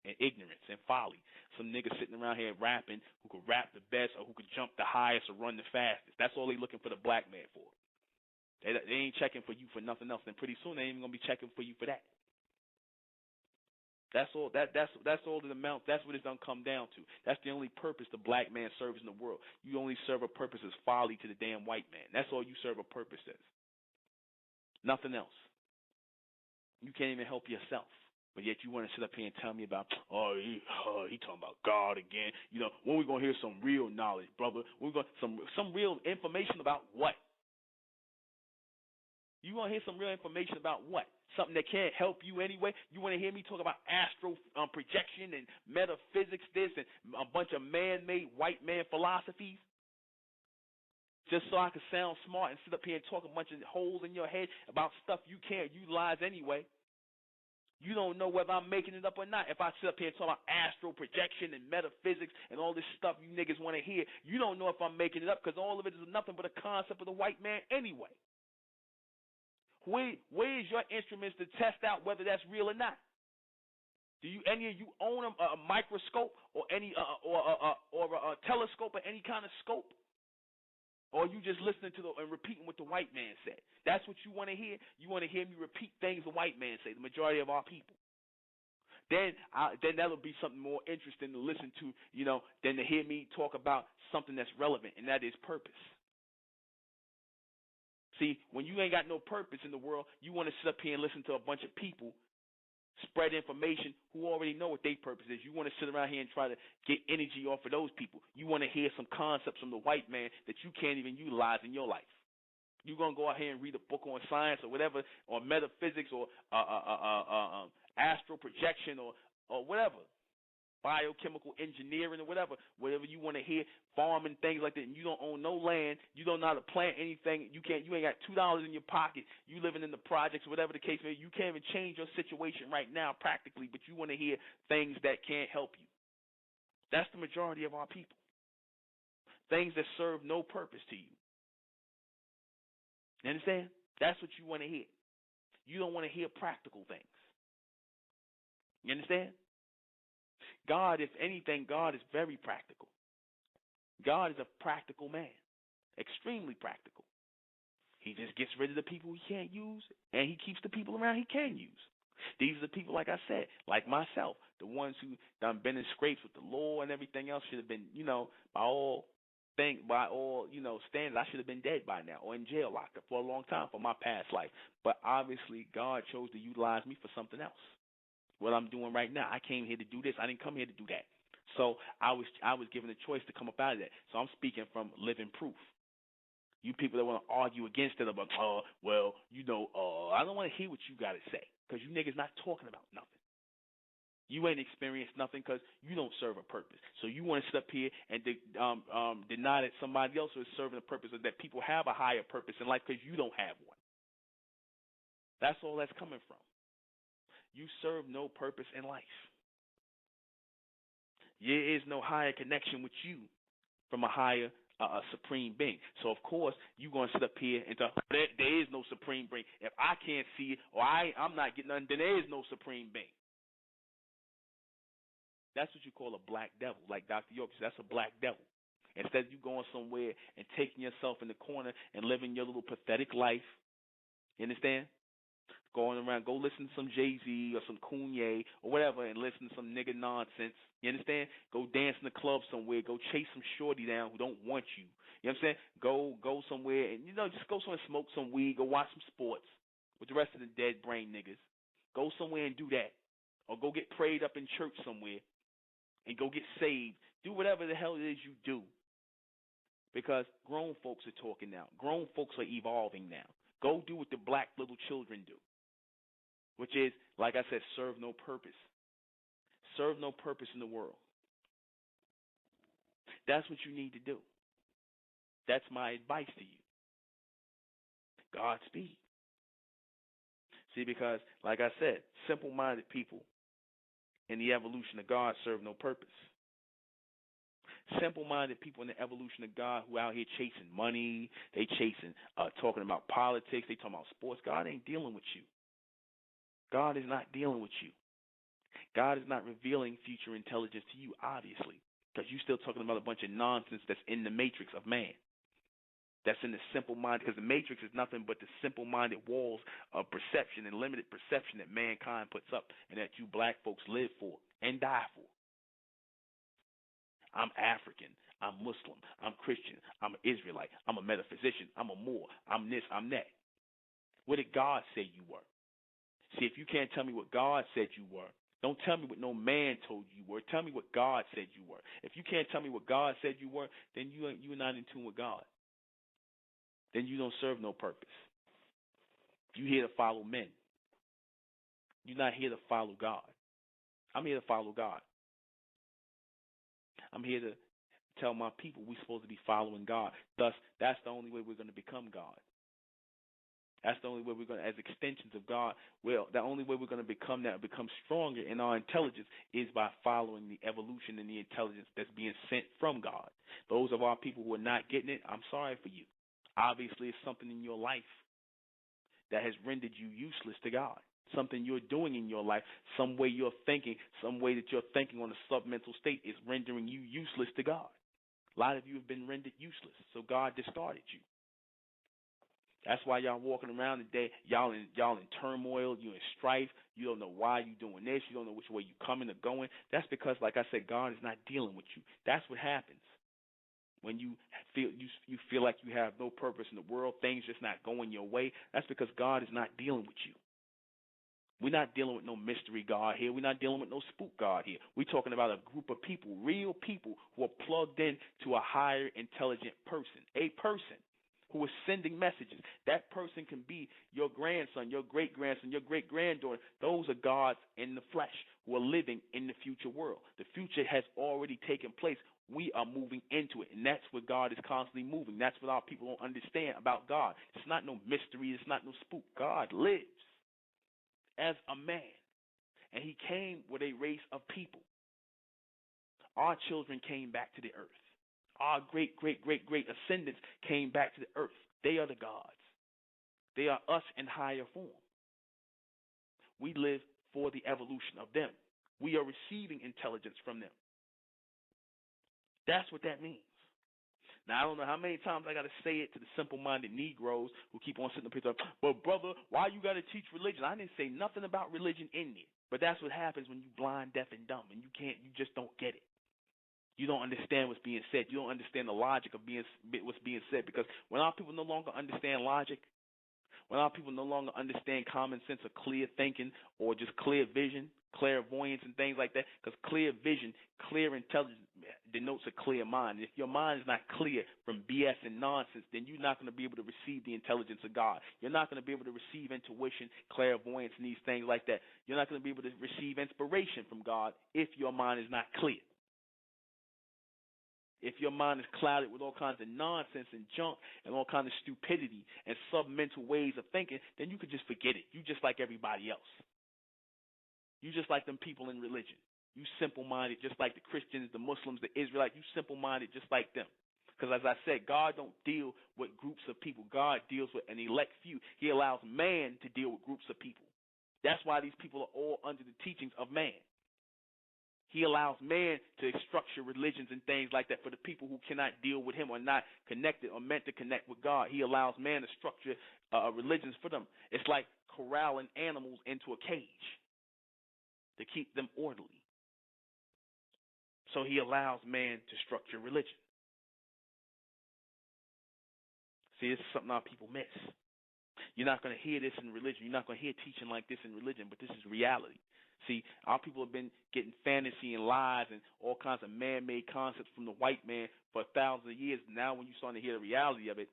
and ignorance and folly. Some nigga sitting around here rapping who could rap the best or who could jump the highest or run the fastest. That's all they're looking for the black man for. They ain't checking for you for nothing else, and pretty soon they ain't even gonna be checking for you for that. That's all. That's all it amounts. That's what it's gonna come down to. That's the only purpose the black man serves in the world. You only serve a purpose as folly to the damn white man. That's all you serve a purpose as. Nothing else. You can't even help yourself, but yet you want to sit up here and tell me about, he talking about God again. When we gonna hear some real knowledge, brother? We're gonna some real information about what? You want to hear some real information about what? Something that can't help you anyway? You want to hear me talk about astro projection and metaphysics, this, and a bunch of man-made white man philosophies? Just so I can sound smart and sit up here and talk a bunch of holes in your head about stuff you can't utilize anyway. You don't know whether I'm making it up or not. If I sit up here and talk about astral projection and metaphysics and all this stuff you niggas want to hear, you don't know if I'm making it up, because all of it is nothing but a concept of the white man anyway. Where is your instruments to test out whether that's real or not? Do any of you own a microscope or any or a telescope or any kind of scope? Or are you just listening to and repeating what the white man said? That's what you want to hear? You want to hear me repeat things the white man say, the majority of our people. Then that'll be something more interesting to listen to, than to hear me talk about something that's relevant, and that is purpose. See, when you ain't got no purpose in the world, you want to sit up here and listen to a bunch of people spread information who already know what their purpose is. You want to sit around here and try to get energy off of those people. You want to hear some concepts from the white man that you can't even utilize in your life. You're going to go out here and read a book on science or whatever, or metaphysics, or astral projection, or whatever. Biochemical engineering or whatever you want to hear, farming, things like that, and you don't own no land, you don't know how to plant anything, you ain't got $2 in your pocket, you living in the projects, whatever the case may be, you can't even change your situation right now practically, but you want to hear things that can't help you. That's the majority of our people. Things that serve no purpose to you. You understand? That's what you want to hear. You don't want to hear practical things. You understand? God, if anything, God is very practical. God is a practical man, extremely practical. He just gets rid of the people he can't use, and he keeps the people around he can use. These are the people, like I said, like myself, the ones who done been in scrapes with the law and everything else, should have been, by all standards, I should have been dead by now or in jail, locked up for a long time for my past life. But obviously, God chose to utilize me for something else. what I'm doing right now. I came here to do this. I didn't come here to do that. So I was given a choice to come up out of that. So I'm speaking from living proof. You people that want to argue against it about, well, I don't want to hear what you got to say, because you niggas not talking about nothing. You ain't experienced nothing because you don't serve a purpose. So you want to sit up here and deny that somebody else is serving a purpose, or that people have a higher purpose in life because you don't have one. That's all that's coming from. You serve no purpose in life. There is no higher connection with you from a higher supreme being. So, of course, you're going to sit up here and talk, there is no supreme being. If I can't see it or I'm not getting nothing, then there is no supreme being. That's what you call a black devil. Like Dr. York said, that's a black devil. Instead of you going somewhere and taking yourself in the corner and living your little pathetic life, you understand? Going around, go listen to some Jay-Z or some ᴘᴜRᴅ or whatever and listen to some nigga nonsense. You understand? Go dance in the club somewhere. Go chase some shorty down who don't want you. You know what I'm saying? Go somewhere and, just go somewhere and smoke some weed. Go watch some sports with the rest of the dead brain niggas. Go somewhere and do that. Or go get prayed up in church somewhere and go get saved. Do whatever the hell it is you do. Because grown folks are talking now. Grown folks are evolving now. Go do what the black little children do, which is, like I said, serve no purpose. Serve no purpose in the world. That's what you need to do. That's my advice to you. Godspeed. See, because, like I said, simple-minded people in the evolution of God serve no purpose. Simple-minded people in the evolution of God who out here chasing money, they chasing, talking about politics, they talking about sports. God ain't dealing with you. God is not dealing with you. God is not revealing future intelligence to you, obviously, because you're still talking about a bunch of nonsense that's in the matrix of man. That's in the simple mind, because the matrix is nothing but the simple-minded walls of perception and limited perception that mankind puts up and that you black folks live for and die for. I'm African, I'm Muslim, I'm Christian, I'm an Israelite, I'm a metaphysician, I'm a Moor, I'm this, I'm that. What did God say you were? See, if you can't tell me what God said you were, don't tell me what no man told you were. Tell me what God said you were. If you can't tell me what God said you were, then you're not in tune with God. Then you don't serve no purpose. You're here to follow men. You're not here to follow God. I'm here to follow God. I'm here to tell my people we're supposed to be following God. Thus, that's the only way we're going to become God. That's the only way we're going to, as extensions of God, the only way we're going to become that, become stronger in our intelligence is by following the evolution and the intelligence that's being sent from God. Those of our people who are not getting it, I'm sorry for you. Obviously, it's something in your life that has rendered you useless to God. Something you're doing in your life, some way you're thinking, some way that you're thinking on a submental state is rendering you useless to God. A lot of you have been rendered useless, so God discarded you. That's why y'all walking around today, y'all in turmoil, you in strife, you don't know why you doing this, you don't know which way you coming or going. That's because, like I said, God is not dealing with you. That's what happens. When you feel like you have no purpose in the world, things just not going your way, that's because God is not dealing with you. We're not dealing with no mystery God here. We're not dealing with no spook God here. We're talking about a group of people, real people who are plugged in to a higher intelligent person, a person who is sending messages. That person can be your grandson, your great-grandson, your great-granddaughter. Those are gods in the flesh who are living in the future world. The future has already taken place. We are moving into it, and that's where God is constantly moving. That's what our people don't understand about God. It's not no mystery. It's not no spook. God lives as a man, and he came with a race of people. Our children came back to the earth. Our great ascendants came back to the earth. They are the gods. They are us in higher form. We live for the evolution of them. We are receiving intelligence from them. That's what that means. Now, I don't know how many times I got to say it to the simple-minded Negroes who keep on sitting up here talking, but brother, why you got to teach religion? I didn't say nothing about religion in there. But that's what happens when you blind, deaf, and dumb, and you just don't get it. You don't understand what's being said. You don't understand the logic of what's being said, because when our people no longer understand logic, When our people no longer understand common sense or clear thinking or just clear vision, clairvoyance and things like that, because clear vision, clear intelligence denotes a clear mind. If your mind is not clear from BS and nonsense, then you're not going to be able to receive the intelligence of God. You're not going to be able to receive intuition, clairvoyance, and these things like that. You're not going to be able to receive inspiration from God if your mind is not clear. If your mind is clouded with all kinds of nonsense and junk and all kinds of stupidity and submental ways of thinking, then you could just forget it. You just like everybody else. You just like them people in religion. You simple-minded just like the Christians, the Muslims, the Israelites. You simple-minded just like them. Because as I said, God don't deal with groups of people. God deals with an elect few. He allows man to deal with groups of people. That's why these people are all under the teachings of man. He allows man to structure religions and things like that for the people who cannot deal with him or not connected or meant to connect with God. He allows man to structure religions for them. It's like corralling animals into a cage to keep them orderly. So he allows man to structure religion. See, this is something our people miss. You're not going to hear this in religion. You're not going to hear teaching like this in religion, but this is reality. See, our people have been getting fantasy and lies and all kinds of man-made concepts from the white man for thousands of years. Now when you're starting to hear the reality of it,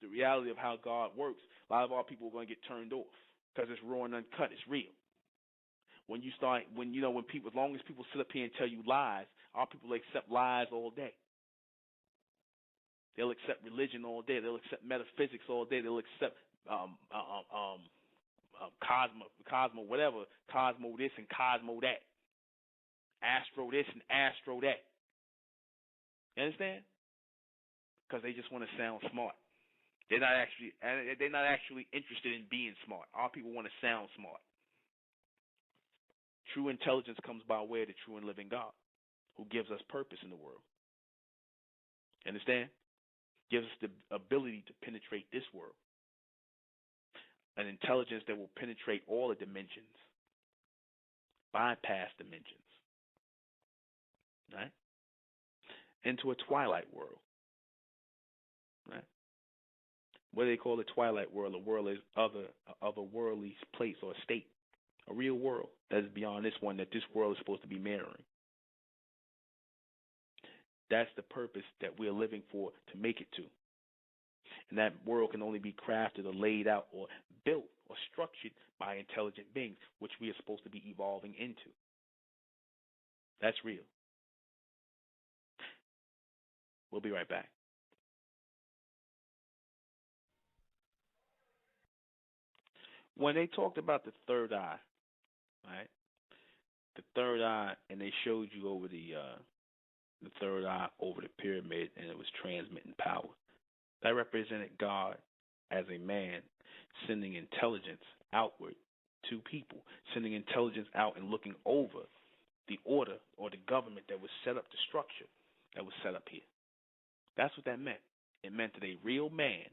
the reality of how God works, a lot of our people are going to get turned off because it's raw and uncut. It's real. When people, as long as people sit up here and tell you lies, our people accept lies all day. They'll accept religion all day. They'll accept metaphysics all day. They'll accept Cosmo whatever, Cosmo this and Cosmo that, Astro this and Astro that. You understand? Because they just want to sound smart. They're not actually interested in being smart. Our people want to sound smart. True intelligence comes by way of the true and living God, who gives us purpose in the world. Understand? Gives us the ability to penetrate this world. An intelligence that will penetrate all the dimensions, bypass dimensions, right? Into a twilight world, right? What do they call the twilight world? A world is otherworldly place or state, a real world that is beyond this one that this world is supposed to be mirroring. That's the purpose that we're living for to make it to. And that world can only be crafted or laid out or built or structured by intelligent beings, which we are supposed to be evolving into. That's real. We'll be right back. When they talked about the third eye, right? The third eye, and they showed you over the third eye over the pyramid, and it was transmitting power. That represented God as a man sending intelligence outward to people, sending intelligence out and looking over the order or the government that was set up, the structure that was set up here. That's what that meant. It meant that a real man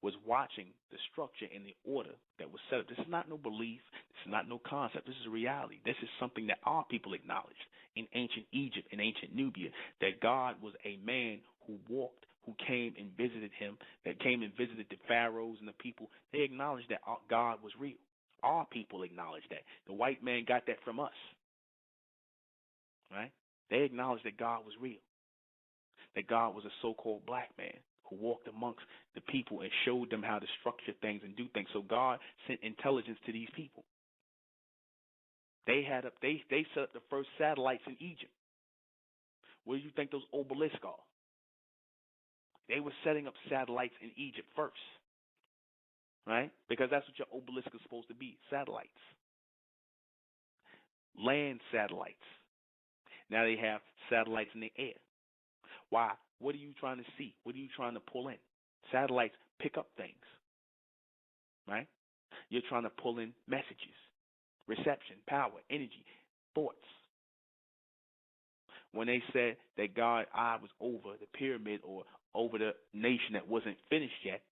was watching the structure and the order that was set up. This is not no belief. This is not no concept. This is a reality. This is something that our people acknowledged in ancient Egypt and ancient Nubia, that God was a man who walked, who came and visited him, that came and visited the pharaohs and the people. They acknowledged that God was real. Our people acknowledged that. The white man got that from us, right? They acknowledged that God was real, that God was a so-called black man who walked amongst the people and showed them how to structure things and do things. So God sent intelligence to these people. They set up the first satellites in Egypt. Where do you think those obelisks are? They were setting up satellites in Egypt first, right? Because that's what your obelisk is supposed to be, satellites. Land satellites. Now they have satellites in the air. Why? What are you trying to see? What are you trying to pull in? Satellites pick up things, right? You're trying to pull in messages, reception, power, energy, thoughts. When they said that God's eye was over the pyramid or over the nation that wasn't finished yet,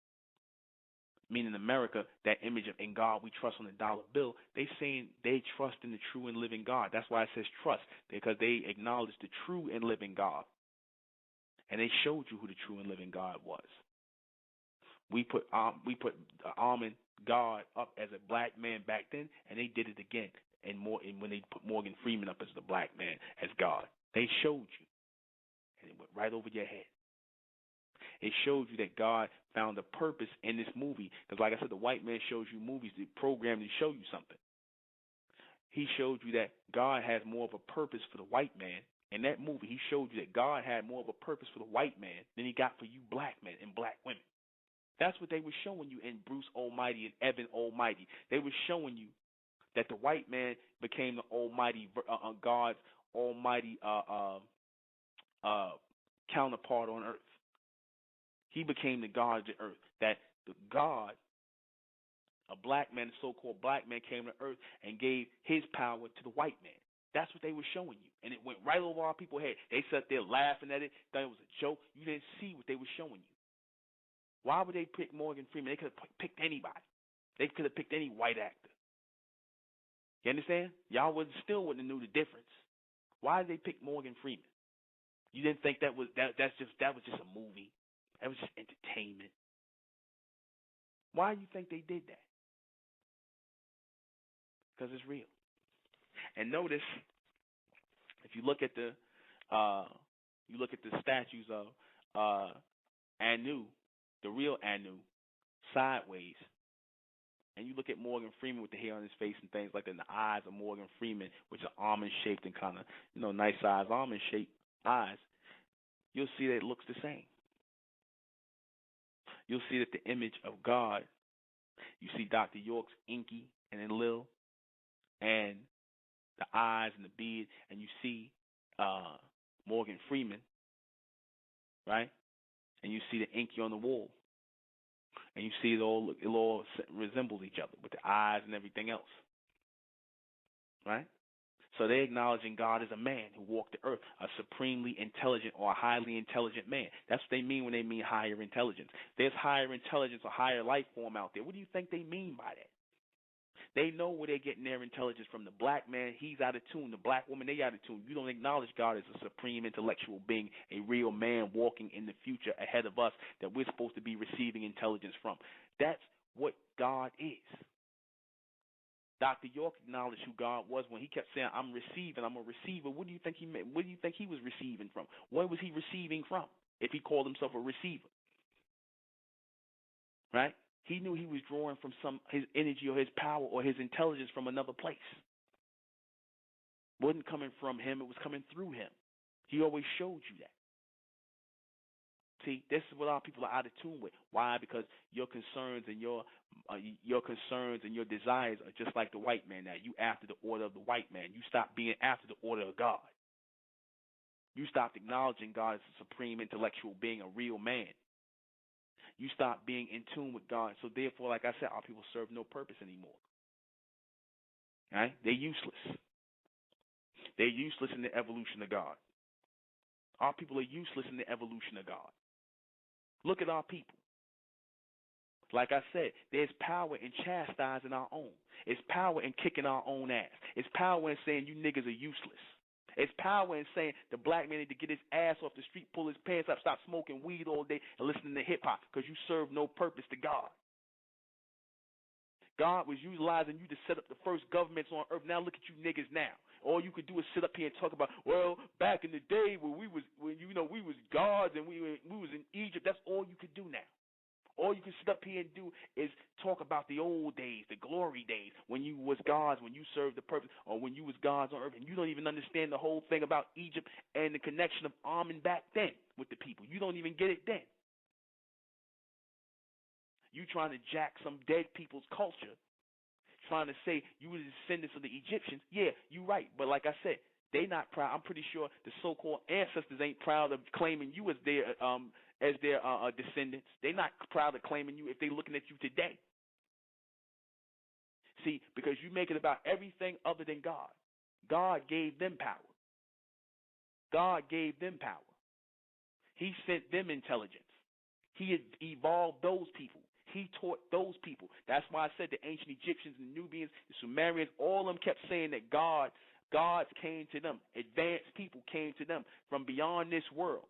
meaning America, that image of "in God we trust" on the dollar bill, they saying they trust in the true and living God. That's why it says trust, because they acknowledge the true and living God. And they showed you who the true and living God was. We put Amun God up as a black man back then, and they did it again. And when they put Morgan Freeman up as the black man as God, they showed you, and it went right over your head. It showed you that God found a purpose in this movie, because like I said, the white man shows you movies, they program to show you something. He showed you that God has more of a purpose for the white man. In that movie, he showed you that God had more of a purpose for the white man than he got for you black men and black women. That's what they were showing you in Bruce Almighty and Evan Almighty. They were showing you that the white man became the almighty, God's almighty counterpart on earth. He became the God of the earth. That the God, a black man, a so-called black man, came to earth and gave his power to the white man. That's what they were showing you. And it went right over our people's head. They sat there laughing at it, thought it was a joke. You didn't see what they were showing you. Why would they pick Morgan Freeman? They could have picked anybody. They could have picked any white actor. You understand? Y'all still wouldn't have knew the difference. Why did they pick Morgan Freeman? You didn't think that was just a movie. That was just entertainment. Why do you think they did that? Because it's real. And notice, if you look at the statues of Anu, the real Anu, sideways, and you look at Morgan Freeman with the hair on his face and things like that, and the eyes of Morgan Freeman, which are almond-shaped and kind of, nice size almond-shaped eyes, you'll see that it looks the same. You'll see that the image of God, you see Dr. York's inky and then Lil, and the eyes and the beard, and you see Morgan Freeman, right? And you see the inky on the wall. And you see it all resembles each other with the eyes and everything else, right? So they're acknowledging God as a man who walked the earth, a supremely intelligent or a highly intelligent man. That's what they mean when they mean higher intelligence. There's higher intelligence or higher life form out there. What do you think they mean by that? They know where they're getting their intelligence from. The black man, he's out of tune. The black woman, they out of tune. You don't acknowledge God as a supreme intellectual being, a real man walking in the future ahead of us that we're supposed to be receiving intelligence from. That's what God is. Dr. York acknowledged who God was when he kept saying, I'm a receiver. What do you think he meant? What do you think he was receiving from? Where was he receiving from if he called himself a receiver? Right? He knew he was drawing from his energy or his power or his intelligence from another place. It wasn't coming from him, it was coming through him. He always showed you that. See, this is what our people are out of tune with. Why? Because your concerns and your desires are just like the white man now. You after the order of the white man. You stop being after the order of God. You stopped acknowledging God as a supreme intellectual being, a real man. You stop being in tune with God. So therefore, like I said, our people serve no purpose anymore. Right? They're useless. They're useless in the evolution of God. Our people are useless in the evolution of God. Look at our people. Like I said, there's power in chastising our own. It's power in kicking our own ass. It's power in saying you niggas are useless. It's power in saying the black man need to get his ass off the street, pull his pants up, stop smoking weed all day, and listening to hip-hop because you serve no purpose to God. God was utilizing you to set up the first governments on earth. Now look at you niggas now. All you could do is sit up here and talk about, well, back in the day when we was gods and we was in Egypt. That's all you could do now. All you can sit up here and do is talk about the old days, the glory days, when you was gods, when you served the purpose, or when you was gods on earth, and you don't even understand the whole thing about Egypt and the connection of Amun back then with the people. You don't even get it then. You trying to jack some dead people's culture, trying to say you were the descendants of the Egyptians. Yeah, you're right. But like I said, they not proud. I'm pretty sure the so-called ancestors ain't proud of claiming you as their descendants. They're not proud of claiming you if they're looking at you today. See, because you make it about everything other than God. God gave them power. God gave them power. He sent them intelligence. He evolved those people. He taught those people. That's why I said the ancient Egyptians and Nubians, the Sumerians, all of them kept saying that gods came to them. Advanced people came to them from beyond this world,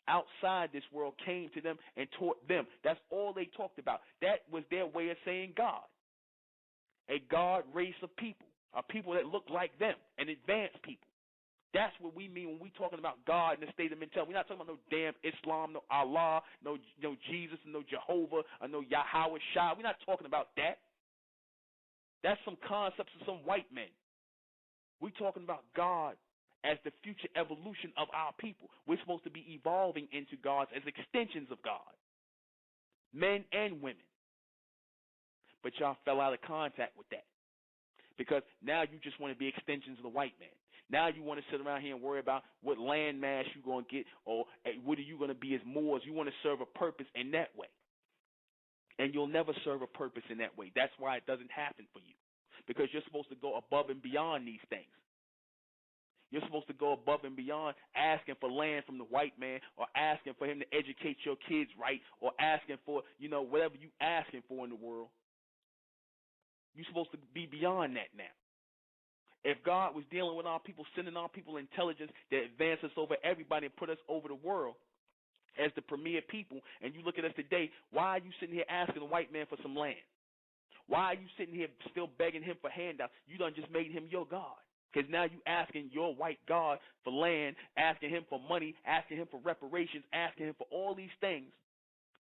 outside this world came to them and taught them. That's all they talked about. That was their way of saying God. A God race of people, a people that look like them, an advanced people. That's what we mean when we talking about God in the state of mentality. We're not talking about no damn Islam, no Allah, no Jesus, no Jehovah, or no Yahweh Shah. We're not talking about that. That's some concepts of some white men. We're talking about God as the future evolution of our people. We're supposed to be evolving into gods as extensions of God, men and women. But y'all fell out of contact with that because now you just want to be extensions of the white man. Now you want to sit around here and worry about what land mass you're going to get or what are you going to be as Moors. You want to serve a purpose in that way. And you'll never serve a purpose in that way. That's why it doesn't happen for you, because you're supposed to go above and beyond these things. You're supposed to go above and beyond asking for land from the white man or asking for him to educate your kids right or asking for, whatever you asking for in the world. You're supposed to be beyond that now. If God was dealing with our people, sending our people intelligence that advance us over everybody and put us over the world as the premier people, and you look at us today, why are you sitting here asking the white man for some land? Why are you sitting here still begging him for handouts? You done just made him your God. Because now you asking your white God for land, asking him for money, asking him for reparations, asking him for all these things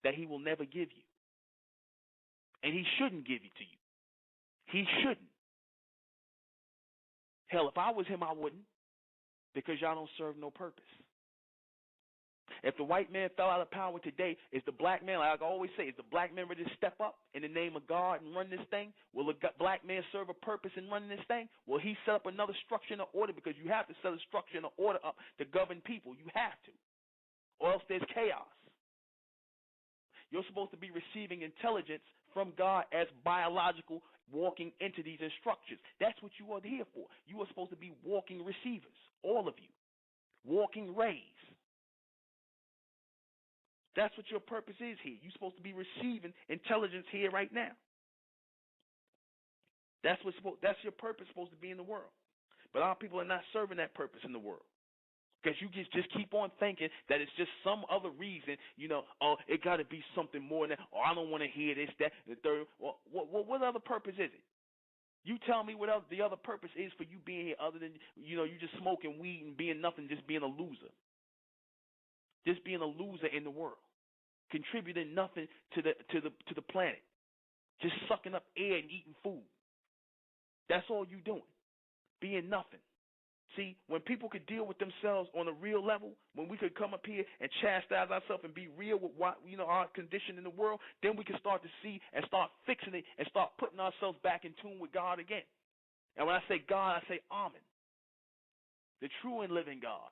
that he will never give you. And he shouldn't give it to you. He shouldn't. Hell, if I was him, I wouldn't, because y'all don't serve no purpose. If the white man fell out of power today, is the black man, like I always say, is the black man ready to step up in the name of God and run this thing? Will the black man serve a purpose in running this thing? Will he set up another structure and order? Because you have to set a structure and order up to govern people. You have to. Or else there's chaos. You're supposed to be receiving intelligence from God as biological, walking into these instructions. That's what you are here for. You are supposed to be walking receivers, all of you, walking rays. That's what your purpose is here. You're supposed to be receiving intelligence here right now. That's your purpose supposed to be in the world. But our people are not serving that purpose in the world. Because you just keep on thinking that it's just some other reason, it got to be something more than that, or I don't want to hear this, that, the third. Well, what other purpose is it? You tell me what the other purpose is for you being here other than, you just smoking weed and being nothing, just being a loser. Just being a loser in the world. Contributing nothing to the planet. Just sucking up air and eating food. That's all you doing. Being nothing. See, when people could deal with themselves on a real level, when we could come up here and chastise ourselves and be real with what our condition in the world, then we can start to see and start fixing it and start putting ourselves back in tune with God again. And when I say God, I say Amen, the true and living God.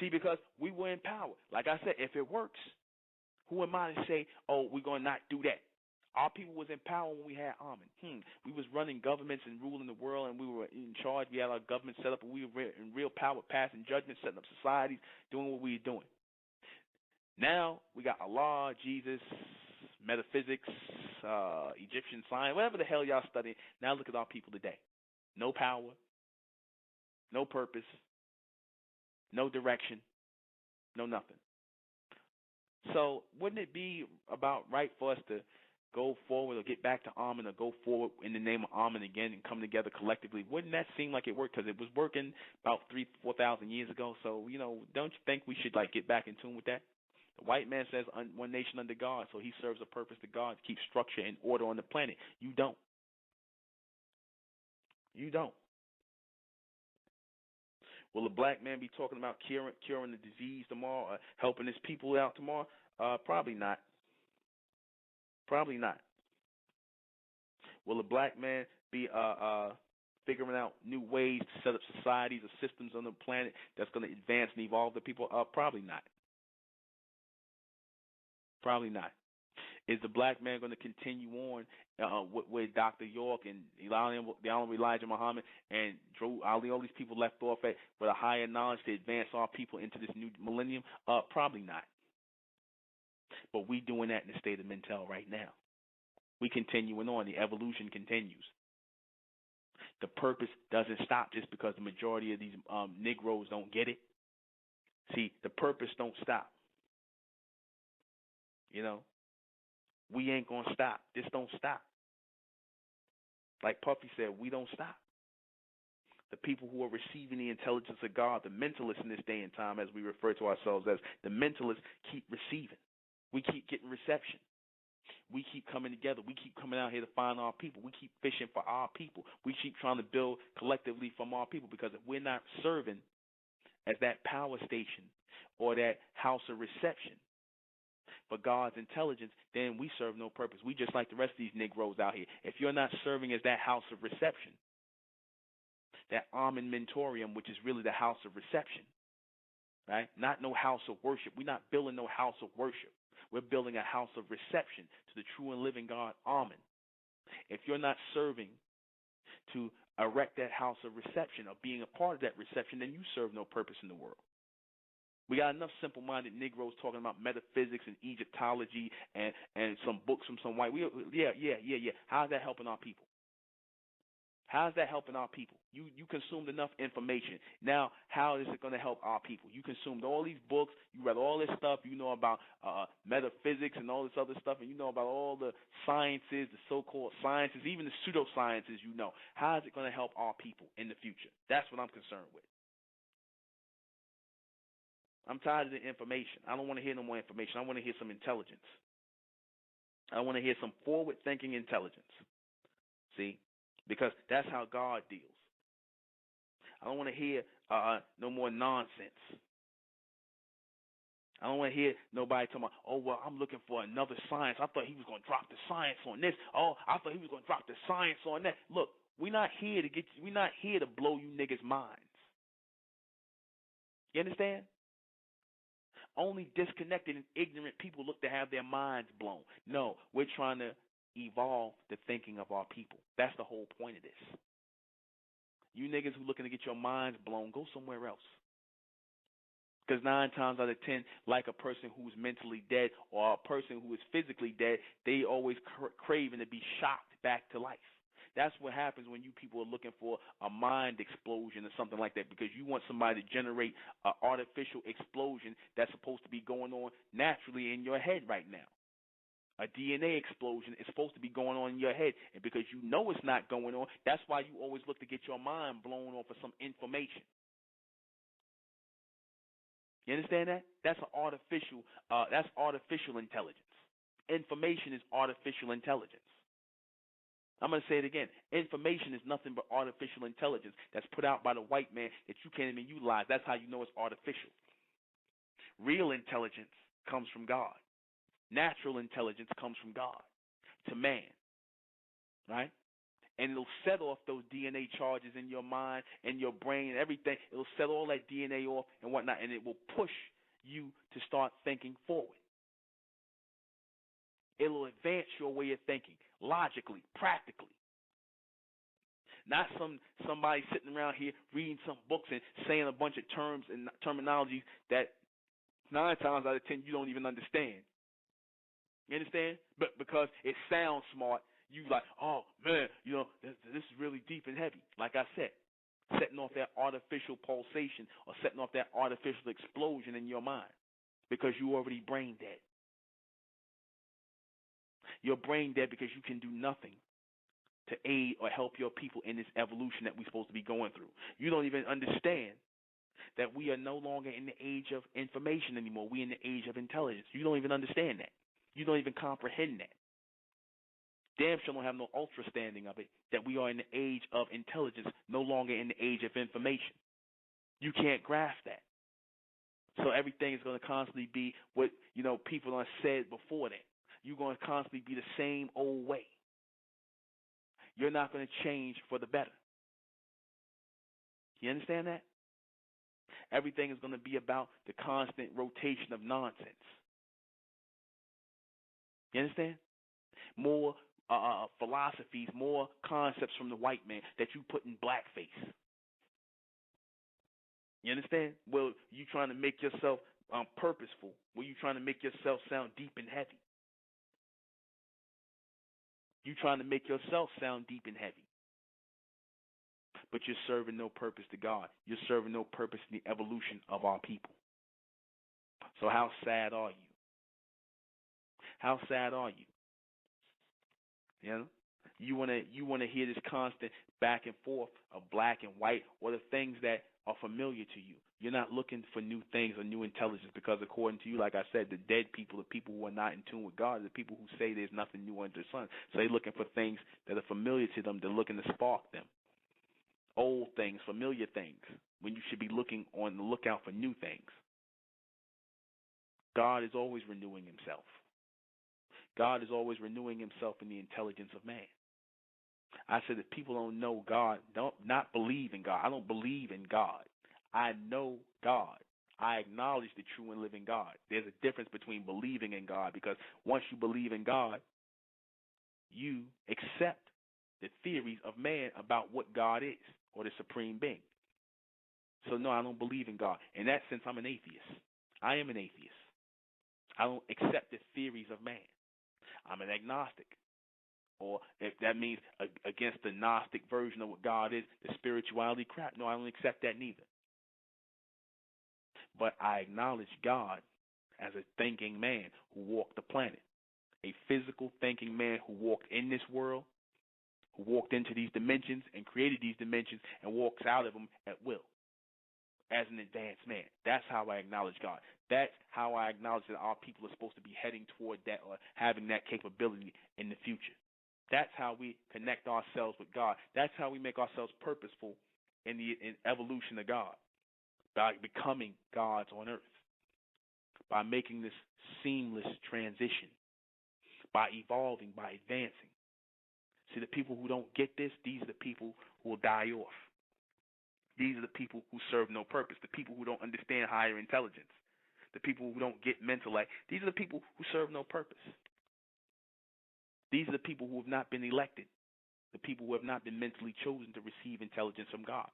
See, because we were in power. Like I said, if it works, who am I to say, oh, we're going to not do that? Our people was in power when we had Amen. We was running governments and ruling the world, and we were in charge. We had our government set up, and we were in real power, passing judgment, setting up societies, doing what we were doing. Now we got Allah, Jesus, metaphysics, Egyptian science, whatever the hell y'all studying. Now look at our people today. No power, no purpose, no direction, no nothing. So wouldn't it be about right for us to go forward or get back to Amen or go forward in the name of Amen again and come together collectively? Wouldn't that seem like it worked? Because it was working about 3,000-4,000 years ago. So, don't you think we should get back in tune with that? The white man says one nation under God, so he serves a purpose to God to keep structure and order on the planet. You don't. You don't. Will a black man be talking about curing the disease tomorrow or helping his people out tomorrow? Probably not. Probably not. Will a black man be figuring out new ways to set up societies or systems on the planet that's going to advance and evolve the people? Probably not. Probably not. Is the black man going to continue on with Dr. York and the Honorable Elijah Muhammad and all these people left off at with a higher knowledge to advance our people into this new millennium? Probably not. But we doing that in the state of Mentel right now. We continuing on. The evolution continues. The purpose doesn't stop just because the majority of these Negroes don't get it. See, the purpose don't stop. You know, we ain't going to stop. This don't stop. Like Puffy said, we don't stop. The people who are receiving the intelligence of God, the mentalists in this day and time, as we refer to ourselves as, the mentalists keep receiving. We keep getting reception. We keep coming together. We keep coming out here to find our people. We keep fishing for our people. We keep trying to build collectively from our people, because if we're not serving as that power station or that house of reception for God's intelligence, then we serve no purpose. We just like the rest of these Negroes out here. If you're not serving as that house of reception, that armamentorium, which is really the house of reception, right? Not no house of worship. We're not building no house of worship. We're building a house of reception to the true and living God, Amen. If you're not serving to erect that house of reception or being a part of that reception, then you serve no purpose in the world. We got enough simple-minded Negroes talking about metaphysics and Egyptology and some books from some white. Yeah. How's that helping our people? How's that helping our people? You consumed enough information. Now, how is it going to help our people? You consumed all these books. You read all this stuff. You know about metaphysics and all this other stuff, and you know about all the sciences, the so-called sciences, even the pseudosciences you know. How is it going to help our people in the future? That's what I'm concerned with. I'm tired of the information. I don't want to hear no more information. I want to hear some intelligence. I want to hear some forward-thinking intelligence. See? Because that's how God deals. I don't want to hear no more nonsense. I don't want to hear nobody talking about, oh, well, I'm looking for another science. I thought he was going to drop the science on this. Oh, I thought he was going to drop the science on that. Look, we're not here to blow you niggas' minds. You understand? Only disconnected and ignorant people look to have their minds blown. No, we're trying to evolve the thinking of our people. That's the whole point of this. You niggas who looking to get your minds blown, go somewhere else. Because 9 times out of 10, like a person who's mentally dead or a person who is physically dead, they always craving to be shocked back to life. That's what happens when you people are looking for a mind explosion or something like that, because you want somebody to generate an artificial explosion that's supposed to be going on naturally in your head right now. A DNA explosion is supposed to be going on in your head, and because you know it's not going on, that's why you always look to get your mind blown off of some information. You understand that? That's artificial intelligence. Information is artificial intelligence. I'm going to say it again. Information is nothing but artificial intelligence that's put out by the white man that you can't even utilize. That's how you know it's artificial. Real intelligence comes from God. Natural intelligence comes from God to man, right? And it'll set off those DNA charges in your mind and your brain and everything. It'll set all that DNA off and whatnot, and it will push you to start thinking forward. It'll advance your way of thinking, logically, practically. Not somebody sitting around here reading some books and saying a bunch of terms and terminologies that 9 times out of 10 you don't even understand. You understand? But because it sounds smart, you like, oh, man, you know, this is really deep and heavy. Like I said, setting off that artificial pulsation or setting off that artificial explosion in your mind because you already brain dead. You're brain dead because you can do nothing to aid or help your people in this evolution that we're supposed to be going through. You don't even understand that we are no longer in the age of information anymore. We're in the age of intelligence. You don't even understand that. You don't even comprehend that. Damn sure don't have no understanding of it, that we are in the age of intelligence, no longer in the age of information. You can't grasp that. So everything is going to constantly be what, you know, people have said before that. You're going to constantly be the same old way. You're not going to change for the better. You understand that? Everything is going to be about the constant rotation of nonsense. You understand? More philosophies, more concepts from the white man that you put in blackface. You understand? Well, you trying to make yourself purposeful. Well, you trying to make yourself sound deep and heavy. You trying to make yourself sound deep and heavy. But you're serving no purpose to God. You're serving no purpose in the evolution of our people. So how sad are you? How sad are you? You know? You wanna hear this constant back and forth of black and white, or the things that are familiar to you. You're not looking for new things or new intelligence, because according to you, like I said, the dead people, the people who are not in tune with God, the people who say there's nothing new under the sun. So they're looking for things that are familiar to them. They're looking to spark them. Old things, familiar things, when you should be looking on the lookout for new things. God is always renewing himself. God is always renewing himself in the intelligence of man. I said that people don't know God, don't not believe in God. I don't believe in God. I know God. I acknowledge the true and living God. There's a difference between believing in God, because once you believe in God, you accept the theories of man about what God is, or the supreme being. So no, I don't believe in God. In that sense, I'm an atheist. I am an atheist. I don't accept the theories of man. I'm an agnostic. Or if that means against the Gnostic version of what God is, the spirituality crap, no, I don't accept that neither. But I acknowledge God as a thinking man who walked the planet, a physical thinking man who walked in this world, who walked into these dimensions and created these dimensions and walks out of them at will as an advanced man. That's how I acknowledge God. That's how I acknowledge that our people are supposed to be heading toward that, or having that capability in the future. That's how we connect ourselves with God. That's how we make ourselves purposeful in the evolution of God, by becoming gods on earth, by making this seamless transition, by evolving, by advancing. See, the people who don't get this, these are the people who will die off. These are the people who serve no purpose, the people who don't understand higher intelligence, the people who don't get mental life. These are the people who serve no purpose. These are the people who have not been elected, the people who have not been mentally chosen to receive intelligence from God.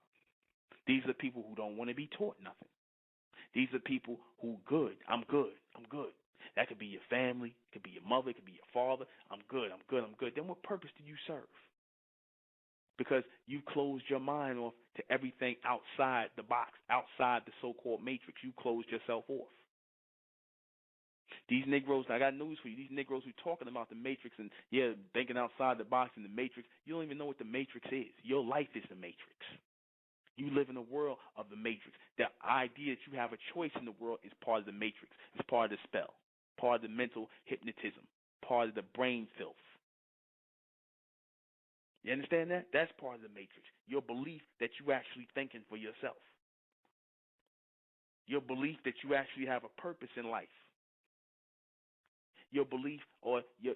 These are the people who don't want to be taught nothing. These are people who good. I'm good. I'm good. That could be your family. It could be your mother. It could be your father. I'm good. I'm good. I'm good. Then what purpose do you serve? Because you've closed your mind off to everything outside the box, outside the so-called matrix. You closed yourself off. These Negroes, I got news for you. These Negroes who are talking about the matrix and, thinking outside the box in the matrix, you don't even know what the matrix is. Your life is the matrix. You live in a world of the matrix. The idea that you have a choice in the world is part of the matrix. It's part of the spell, part of the mental hypnotism, part of the brain filth. You understand that? That's part of the matrix. Your belief that you actually thinking for yourself. Your belief that you actually have a purpose in life. Your belief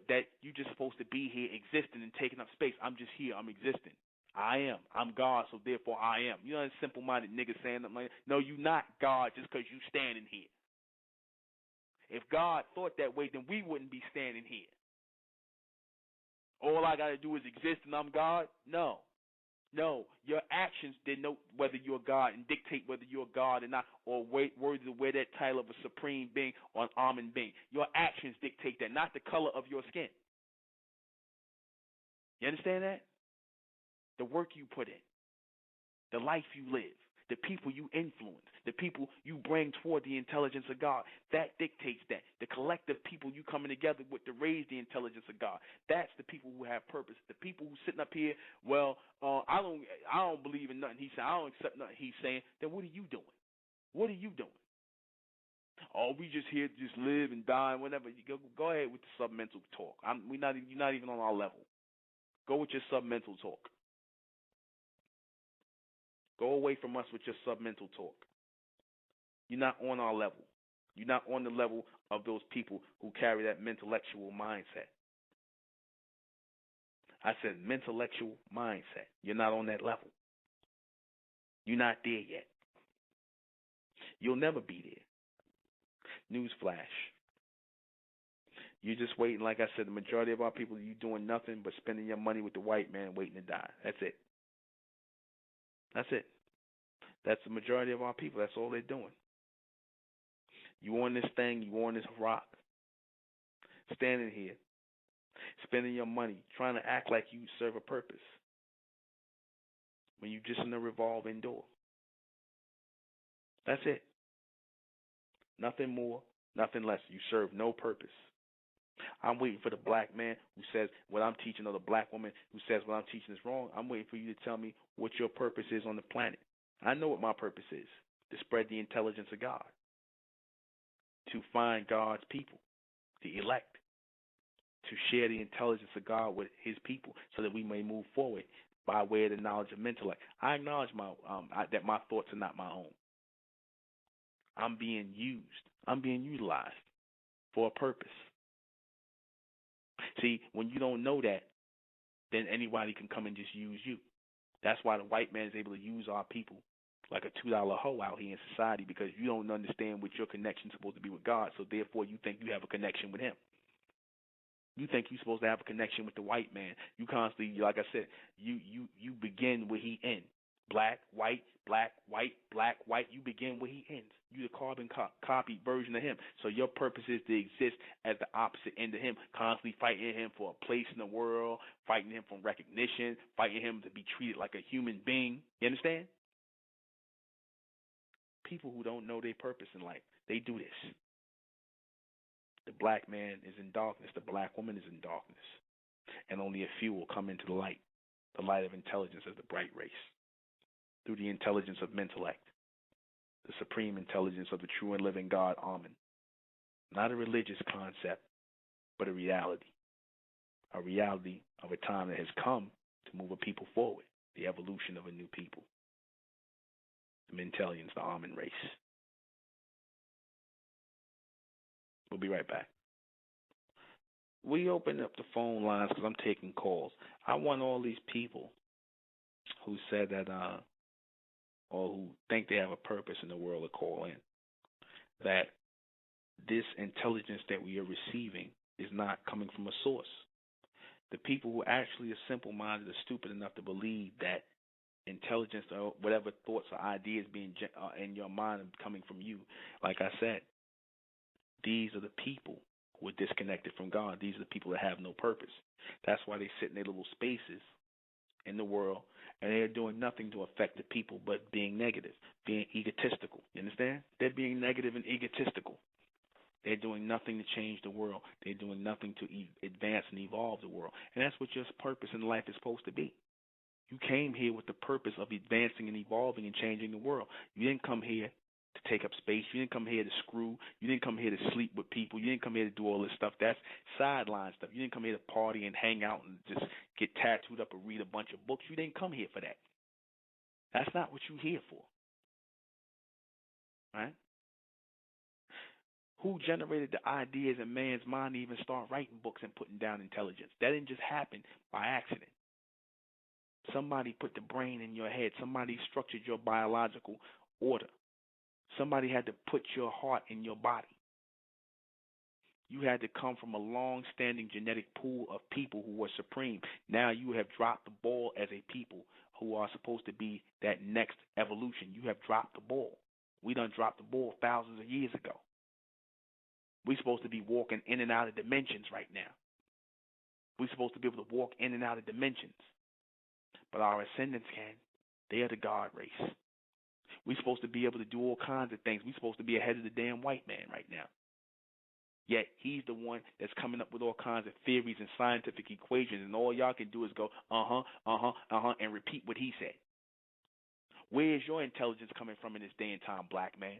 that you're just supposed to be here existing and taking up space. I'm just here. I'm existing. I am. I'm God, so therefore I am. You know that simple-minded nigga saying something like that? No, you're not God just because you standing here. If God thought that way, then we wouldn't be standing here. All I got to do is exist and I'm God? No. No, your actions denote whether you're God and dictate whether you're God or not, or worthy to wear that title of a supreme being or an almond being. Your actions dictate that, not the color of your skin. You understand that? The work you put in, the life you live, the people you influence, the people you bring toward the intelligence of God, that dictates that. The collective people you coming together with to raise the intelligence of God, that's the people who have purpose. The people who sitting up here, I don't believe in nothing he's saying, I don't accept nothing he's saying, then what are you doing? What are you doing? Oh, we just here to just live and die and whatever. You go ahead with the submental talk. You're not even on our level. Go with your submental talk. Go away from us with your submental talk. You're not on our level. You're not on the level of those people who carry that intellectual mindset. I said intellectual mindset. You're not on that level. You're not there yet. You'll never be there. Newsflash. You're just waiting, like I said, the majority of our people, you're doing nothing but spending your money with the white man waiting to die. That's it. That's it. That's the majority of our people. That's all they're doing. You on this thing, you on this rock, standing here, spending your money, trying to act like you serve a purpose when you're just in a revolving door. That's it. Nothing more, nothing less. You serve no purpose. I'm waiting for the black man who says what I'm teaching, or the black woman who says what I'm teaching is wrong. I'm waiting for you to tell me what your purpose is on the planet. I know what my purpose is: to spread the intelligence of God, to find God's people, the elect, to share the intelligence of God with his people so that we may move forward by way of the knowledge of intellect. I acknowledge that my thoughts are not my own. I'm being used. I'm being utilized for a purpose. See, when you don't know that, then anybody can come and just use you. That's why the white man is able to use our people like a $2 hoe out here in society, because you don't understand what your connection is supposed to be with God, so therefore you think you have a connection with him. You think you're supposed to have a connection with the white man. You constantly, like I said, you begin where he ends. Black, white, black, white, black, white. You begin where he ends. You're the carbon copy version of him. So your purpose is to exist at the opposite end of him, constantly fighting him for a place in the world, fighting him for recognition, fighting him to be treated like a human being. You understand? People who don't know their purpose in life, they do this. The black man is in darkness. The black woman is in darkness. And only a few will come into the light of intelligence as the bright race, through the intelligence of intellect, the supreme intelligence of the true and living God, Amen. Not a religious concept, but a reality of a time that has come to move a people forward, the evolution of a new people, the Mentalians, the Amen race. We'll be right back. We open up the phone lines because I'm taking calls. I want all these people who said that, or who think they have a purpose in the world to call in, that this intelligence that we are receiving is not coming from a source. The people who actually are simple-minded are stupid enough to believe that intelligence or whatever thoughts or ideas being in your mind are coming from you. Like I said, these are the people who are disconnected from God. These are the people that have no purpose. That's why they sit in their little spaces in the world, and they're doing nothing to affect the people but being negative, being egotistical. You understand? They're being negative and egotistical. They're doing nothing to change the world. They're doing nothing to advance and evolve the world. And that's what your purpose in life is supposed to be. You came here with the purpose of advancing and evolving and changing the world. You didn't come here to take up space. You didn't come here to screw. You didn't come here to sleep with people. You didn't come here to do all this stuff. That's sideline stuff. You didn't come here to party and hang out and just get tattooed up and read a bunch of books. You didn't come here for that. That's not what you're here for. Right? Who generated the ideas in man's mind to even start writing books and putting down intelligence? That didn't just happen by accident. Somebody put the brain in your head. Somebody structured your biological order. Somebody had to put your heart in your body. You had to come from a long-standing genetic pool of people who were supreme. Now you have dropped the ball as a people who are supposed to be that next evolution. You have dropped the ball. We done dropped the ball thousands of years ago. We're supposed to be walking in and out of dimensions right now. We're supposed to be able to walk in and out of dimensions. But our ascendants can. They are the God race. We're supposed to be able to do all kinds of things. We're supposed to be ahead of the damn white man right now. Yet he's the one that's coming up with all kinds of theories and scientific equations, and all y'all can do is go, and repeat what he said. Where is your intelligence coming from in this day and time, black man?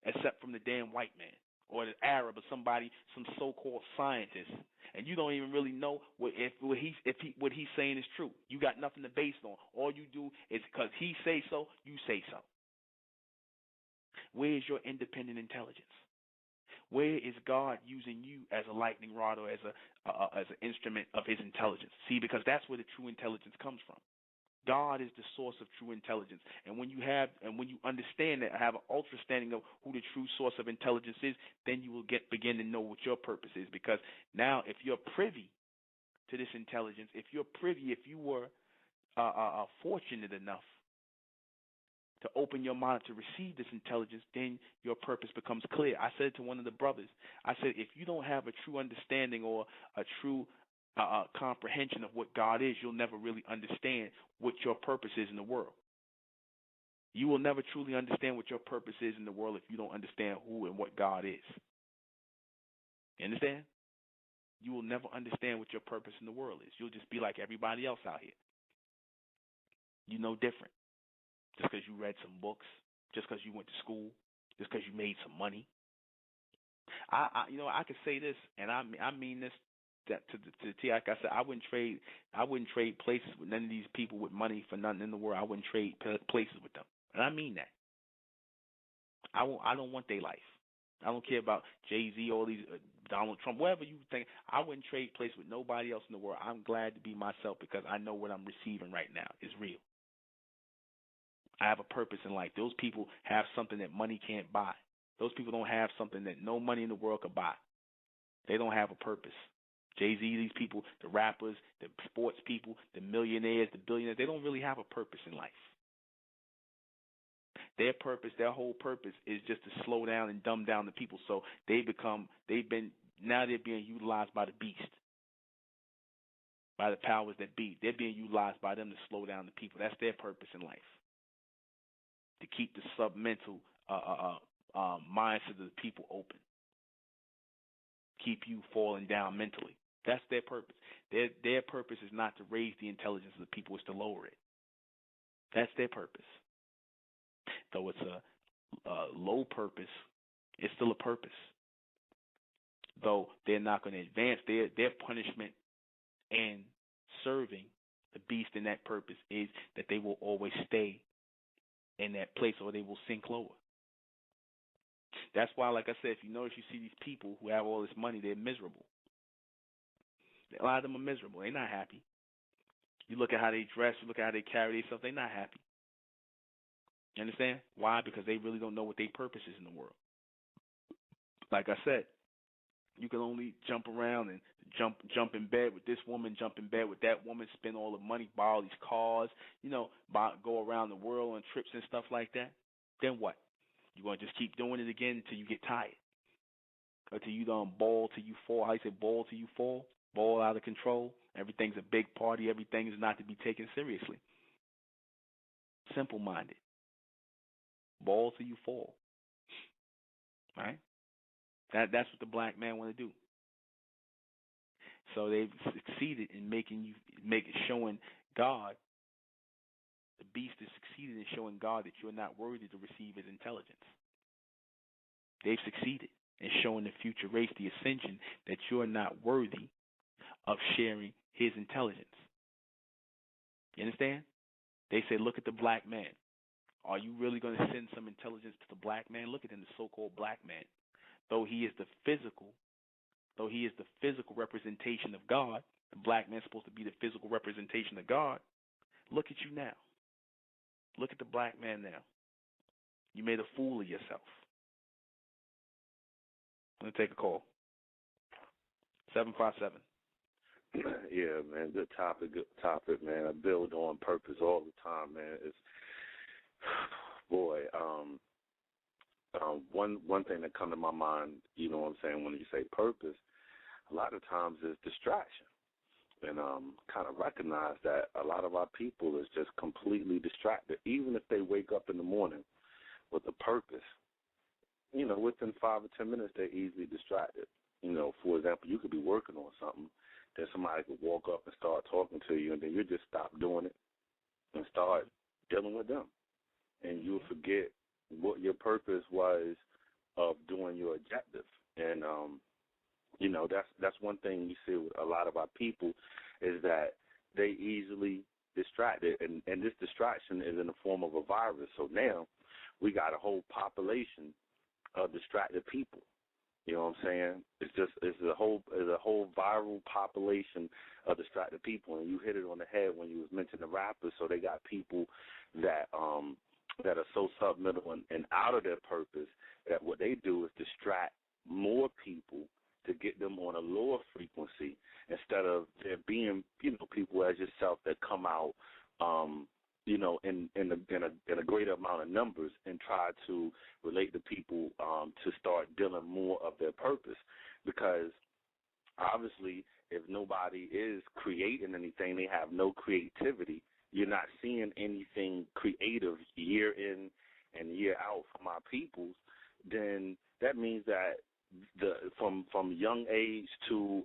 Except from the damn white man, or the Arab, or somebody, some so-called scientist, and you don't even really know what he's saying is true. You got nothing to base it on. All you do is because he say so, you say so. Where is your independent intelligence? Where is God using you as a lightning rod or as an instrument of his intelligence? See, because that's where the true intelligence comes from. God is the source of true intelligence. And when you understand that, have an understanding of who the true source of intelligence is, then you will begin to know what your purpose is. Because now, if you're privy to this intelligence, if you were fortunate enough to open your mind to receive this intelligence, then your purpose becomes clear. I said to one of the brothers, I said, if you don't have a true understanding or a true comprehension of what God is, you'll never really understand what your purpose is in the world. You will never truly understand what your purpose is in the world if you don't understand who and what God is. You understand? you will never understand what your purpose in the world is. You'll just be like everybody else out here. You're no different. Just because you read some books, just because you went to school, just because you made some money. I could say this, and I mean this. That to T, like I said, I wouldn't trade places with none of these people with money for nothing in the world. I wouldn't trade places with them, and I mean that. I don't want their life. I don't care about Jay-Z, all these Donald Trump, whatever you think. I wouldn't trade places with nobody else in the world. I'm glad to be myself because I know what I'm receiving right now is real. I have a purpose in life. Those people have something that money can't buy. Those people don't have something that no money in the world could buy. They don't have a purpose. Jay-Z, these people, the rappers, the sports people, the millionaires, the billionaires, they don't really have a purpose in life. Their purpose, their whole purpose is just to slow down and dumb down the people so now they're being utilized by the beast, by the powers that be. They're being utilized by them to slow down the people. That's their purpose in life, to keep the submental mindset of the people open, keep you falling down mentally. That's their purpose. Their purpose is not to raise the intelligence of the people, it's to lower it. That's their purpose. Though it's a low purpose, it's still a purpose. Though they're not going to advance, their punishment and serving the beast in that purpose is that they will always stay in that place or they will sink lower. That's why, like I said, if you notice, you see these people who have all this money, they're miserable. A lot of them are miserable. They're not happy. You look at how they dress, you look at how they carry themselves, they're not happy. You understand? Why? Because they really don't know what their purpose is in the world. Like I said, you can only jump around and jump in bed with this woman, jump in bed with that woman, spend all the money, buy all these cars, go around the world on trips and stuff like that. Then what? You're going to just keep doing it again until you get tired. Until you don't ball till you fall. How you say ball till you fall? Ball out of control. Everything's a big party. Everything is not to be taken seriously. Simple-minded. Ball till you fall. Right? That's what the black man want to do. So they've succeeded in showing God. The beast has succeeded in showing God that you're not worthy to receive his intelligence. They've succeeded in showing the future race, the ascension, that you're not worthy of sharing his intelligence. You understand? They say, look at the black man. Are you really going to send some intelligence to the black man? Look at him, the so-called black man. Though he is the physical representation of God, the black man's supposed to be the physical representation of God. Look at you now. Look at the black man now. You made a fool of yourself. I'm going to take a call. 757. Yeah, man, good topic, man. I build on purpose all the time, man. It's, boy, one thing that comes to my mind, you know what I'm saying, when you say purpose, a lot of times is distraction. And kind of recognize that a lot of our people is just completely distracted, even if they wake up in the morning with a purpose. Within 5 or 10 minutes, they're easily distracted. For example, you could be working on something, then somebody could walk up and start talking to you, and then you just stop doing it and start dealing with them. And you'll forget what your purpose was of doing your objective. And, that's one thing we see with a lot of our people is that they easily distracted. And this distraction is in the form of a virus. So now we got a whole population of distracted people. You know what I'm saying? It's a whole viral population of distracted people, and you hit it on the head when you was mentioning the rappers. So they got people that are so submental and out of their purpose that what they do is distract more people to get them on a lower frequency instead of there being people as yourself that come out in a greater amount of numbers and try to relate to people to start dealing more of their purpose. Because obviously if nobody is creating anything, they have no creativity. You're not seeing anything creative year in and year out from our peoples, then that means that from young age to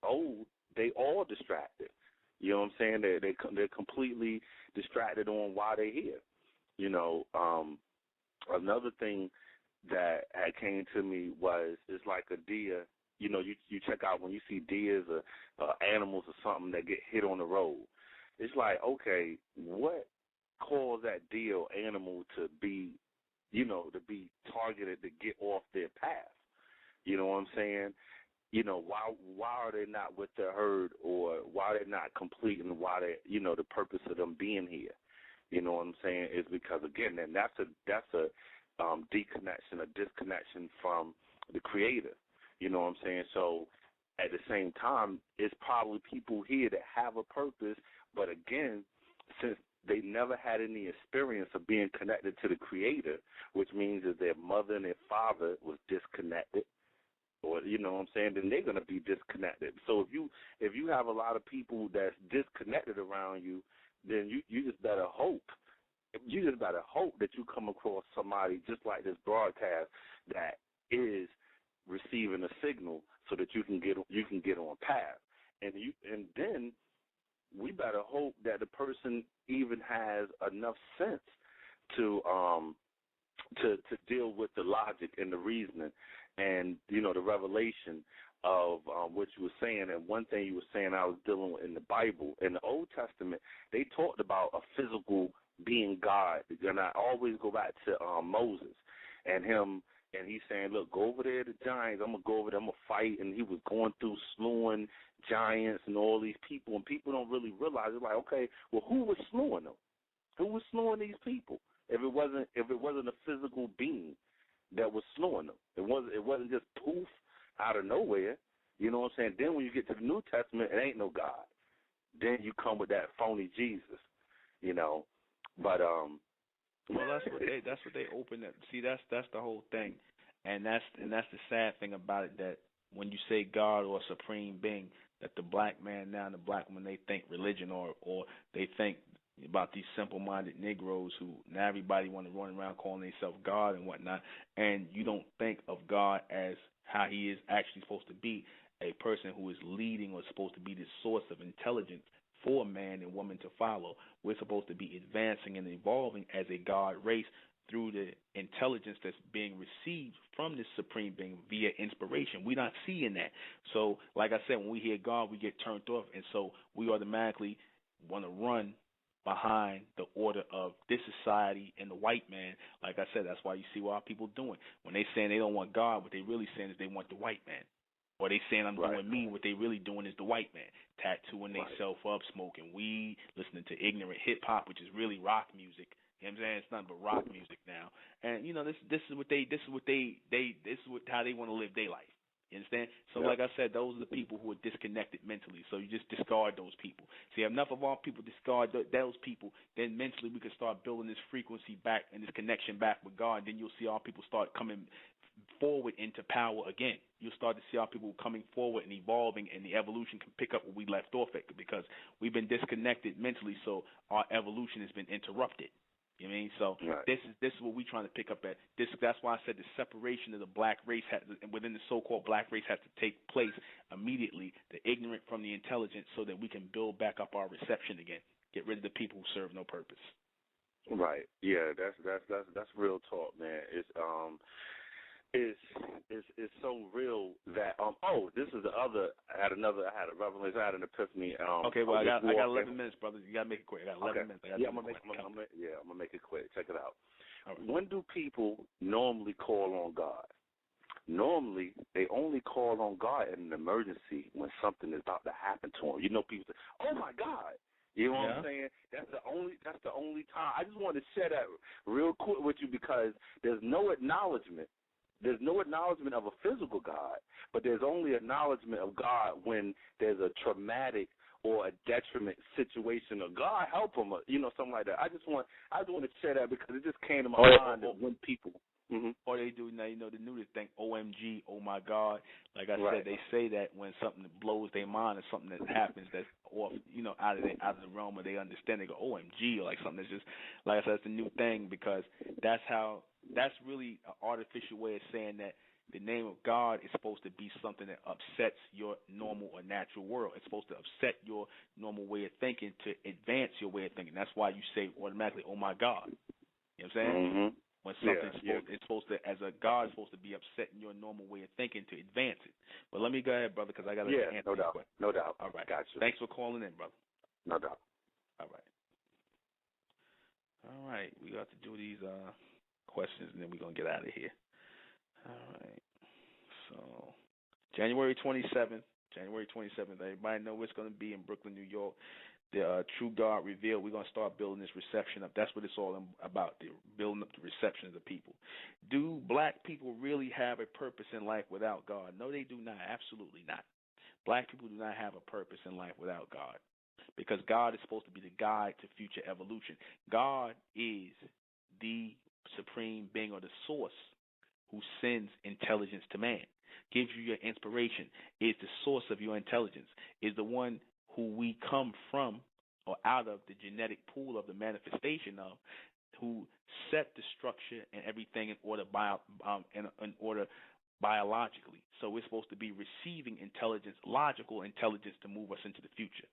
old, they all distracted. You know what I'm saying? They're completely distracted on why they're here. You know, another thing that had came to me was it's like a deer. You know, you check out when you see deers or animals or something that get hit on the road. It's like, okay, what caused that deer or animal to be, you know, to be targeted to get off their path? You know what I'm saying? You know, why are they not with the herd, or why they're not completing why they, you know, the purpose of them being here? You know what I'm saying? Is because, again, then that's a deconnection, a disconnection from the Creator. You know what I'm saying? So at the same time, it's probably people here that have a purpose, but again, since they never had any experience of being connected to the Creator, which means that their mother and their father was disconnected, or, you know what I'm saying, then they're going to be disconnected. So if you have a lot of people that's disconnected around you, then you just better hope. You just better hope that you come across somebody just like this broadcast that is receiving a signal so that you can get on path. And then we better hope that the person even has enough sense to deal with the logic and the reasoning and, you know, the revelation of what you were saying. And one thing you were saying I was dealing with in the Bible, in the Old Testament, they talked about a physical being God. And I always go back to Moses and him, and he's saying, look, go over there to the giants. I'm going to go over there. I'm going to fight. And he was going through slewing giants and all these people, and people don't really realize. It's like, okay, well, who was slewing them? Who was slewing these people? If it wasn't a physical being that was slewing them, it wasn't just poof out of nowhere. You know what I'm saying? Then when you get to the New Testament, it ain't no God. Then you come with that phony Jesus, you know. But well, that's what they open up. See, that's the whole thing, and that's the sad thing about it, that when you say God or supreme being, that the black man now and the black woman, they think religion or they think about these simple-minded Negroes who now everybody want to run around calling themselves God and whatnot, and you don't think of God as how he is actually supposed to be, a person who is leading or supposed to be the source of intelligence for man and woman to follow. We're supposed to be advancing and evolving as a God race through the intelligence that's being received from this supreme being via inspiration. We're not seeing that. So, like I said, when we hear God, we get turned off, and so we automatically want to run behind the order of this society and the white man. Like I said, that's why you see what our people doing. When they saying they don't want God, what they really saying is they want the white man. Or they saying I'm doing me, what they really doing is the white man. Tattooing themselves up, smoking weed, listening to ignorant hip-hop, which is really rock music. You know what I'm saying? It's nothing but rock music now. And, you know, this is how they want to live their life. You understand? So like I said, those are the people who are disconnected mentally. So you just discard those people. See, enough of our people discard those people, then mentally we can start building this frequency back and this connection back with God. Then you'll see our people start coming forward into power again. You'll start to see our people coming forward and evolving, and the evolution can pick up where we left off at, because we've been disconnected mentally, so our evolution has been interrupted. You know what I mean? So this is what we're trying to pick up at. That's why I said the separation of the black race within the so-called black race has to take place immediately, the ignorant from the intelligent, so that we can build back up our reception again. Get rid of the people who serve no purpose. Right. Yeah, that's real talk, man. It's so real that this is the other. I had a revelation. I had an epiphany. Okay, well I got 11 minutes, brother. You gotta make it quick. I got 11 minutes. I'm gonna make it quick. Check it out. Right. When do people normally call on God? Normally, they only call on God in an emergency when something is about to happen to them. You know, people say, "Oh my God." You know what I'm saying? That's the only time. I just wanted to share that real quick with you, because there's no acknowledgement. There's no acknowledgement of a physical God, but there's only acknowledgement of God when there's a traumatic or a detriment situation, or God help them, or, you know, something like that. I just want to share that because it just came to my mind that when people. Or they do now, you know, the newest thing, OMG, oh my God. Like I said, they say that when something blows their mind or something that happens that's off, you know, out of the realm of they understand. They go OMG, or like something that's just, like I said, it's a new thing, because that's really an artificial way of saying that The name of God is supposed to be something that upsets your normal or natural world. It's supposed to upset your normal way of thinking to advance your way of thinking. That's why you say automatically, "Oh my God." You know what I'm saying? Mm-hmm. When something's it's supposed to, as a God, is supposed to be upsetting your normal way of thinking to advance it. But let me go ahead, brother, because I got to answer no doubt. question. No doubt. All right. Gotcha. Thanks for calling in, brother. No doubt. All right. All right. We got to do these questions, and then we're going to get out of here. All right. So, January 27th. Everybody know where it's going to be in Brooklyn, New York. The True God Revealed. We're going to start building this reception up. That's what it's all about, building up the reception of the people. Do black people really have a purpose in life without God? No, they do not. Absolutely not. Black people do not have a purpose in life without God, because God is supposed to be the guide to future evolution. God is the supreme being, or the source, who sends intelligence to man, gives you your inspiration, is the source of your intelligence, is the one who we come from or out of the genetic pool of the manifestation of, who set the structure and everything in order biologically. So we're supposed to be receiving intelligence, logical intelligence, to move us into the future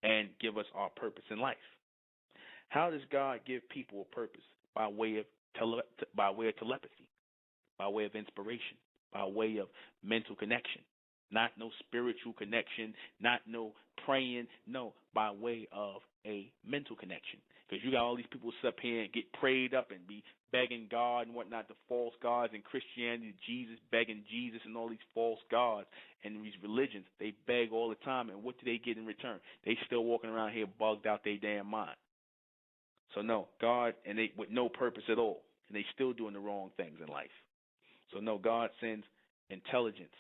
and give us our purpose in life. How does God give people a purpose? By way of telepathy, by way of inspiration, by way of mental connection. Not no spiritual connection, not no praying, no, by way of a mental connection. Because you got all these people sit up here and get prayed up and be begging God and whatnot, the false gods in Christianity, Jesus, begging Jesus and all these false gods and these religions. They beg all the time, and what do they get in return? They still walking around here bugged out their damn mind. So no, God, and they with no purpose at all, and they still doing the wrong things in life. So no, God sends intelligence,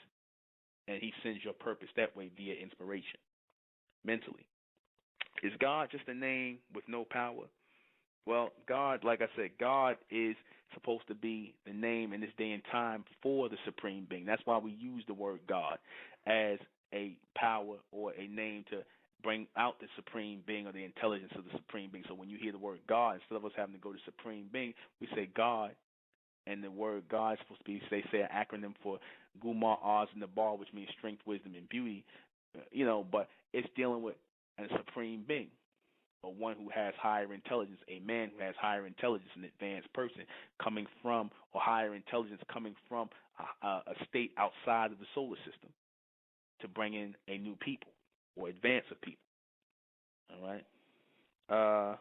and he sends your purpose that way via inspiration, mentally. Is God just a name with no power? Well, God, like I said, God is supposed to be the name in this day and time for the supreme being. That's why we use the word God as a power or a name to bring out the supreme being or the intelligence of the supreme being. So when you hear the word God, instead of us having to go to supreme being, we say God. And the word God is supposed to be, they say, an acronym for Gumar, Oz, and the Bar, which means strength, wisdom, and beauty. But it's dealing with a supreme being, or one who has higher intelligence, a man who has higher intelligence, an advanced person coming from, or higher intelligence coming from a state outside of the solar system to bring in a new people or advance of people. All right.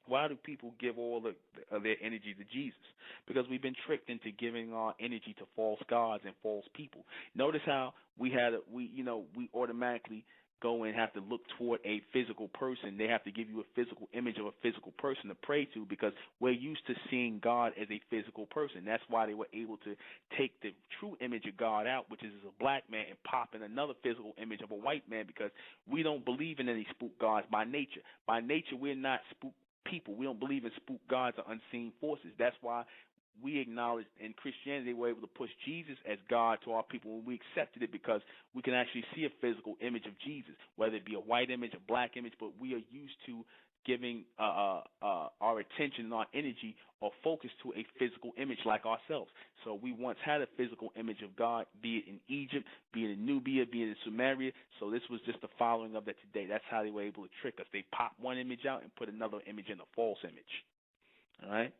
Why do people give all of their energy to Jesus? Because we've been tricked into giving our energy to false gods and false people. Notice how we automatically go and have to look toward a physical person. They have to give you a physical image of a physical person to pray to, because we're used to seeing God as a physical person. That's why they were able to take the true image of God out, which is a black man, and pop in another physical image of a white man, because we don't believe in any spook gods by nature. By nature, we're not spook people. We don't believe in spook gods or unseen forces. That's why we acknowledge in Christianity they were able to push Jesus as God to our people when we accepted it, because we can actually see a physical image of Jesus, whether it be a white image, a black image, but we are used to giving our attention and our energy or focus to a physical image like ourselves. So we once had a physical image of God, be it in Egypt, be it in Nubia, be it in Sumeria. So this was just the following of that today. That's how they were able to trick us. They pop one image out and put another image in, a false image. All right?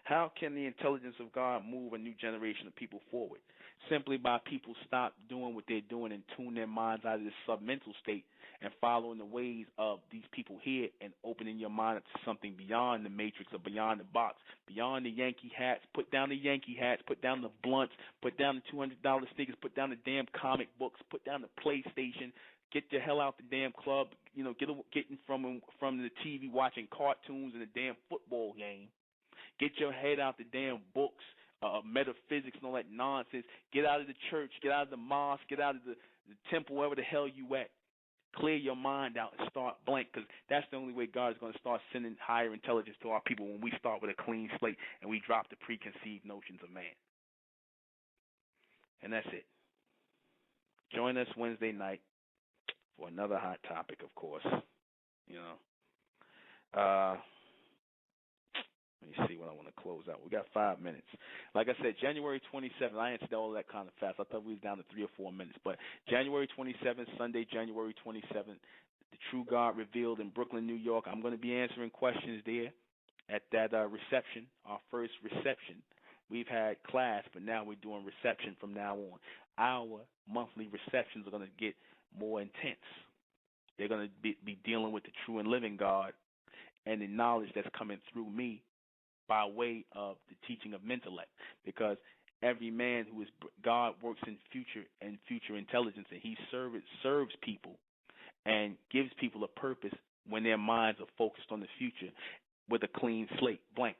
How can the intelligence of God move a new generation of people forward? Simply by people stop doing what they're doing and tune their minds out of this submental state and following the ways of these people here, and opening your mind up to something beyond the matrix or beyond the box, beyond the Yankee hats. Put down the Yankee hats, put down the blunts, put down the $200 stickers, put down the damn comic books, put down the PlayStation. Get the hell out the damn club, getting from the TV watching cartoons and the damn football game. Get your head out the damn books, metaphysics and all that nonsense. Get out of the church, get out of the mosque, get out of the temple, wherever the hell you at. Clear your mind out and start blank, because that's the only way God is going to start sending higher intelligence to our people, when we start with a clean slate and we drop the preconceived notions of man. And that's it. Join us Wednesday night for another hot topic, of course. Let me see when I want to close out. We got 5 minutes. Like I said, January 27th, I answered all that kind of fast. I thought we was down to 3 or 4 minutes. But January 27th, Sunday, January 27th, the True God Revealed in Brooklyn, New York. I'm going to be answering questions there at that reception, our first reception. We've had class, but now we're doing reception from now on. Our monthly receptions are going to get more intense. They're going to be dealing with the true and living God and the knowledge that's coming through me by way of the teaching of Mentellect, because every man who is God works in future intelligence, and he serves people and gives people a purpose when their minds are focused on the future with a clean slate, blank.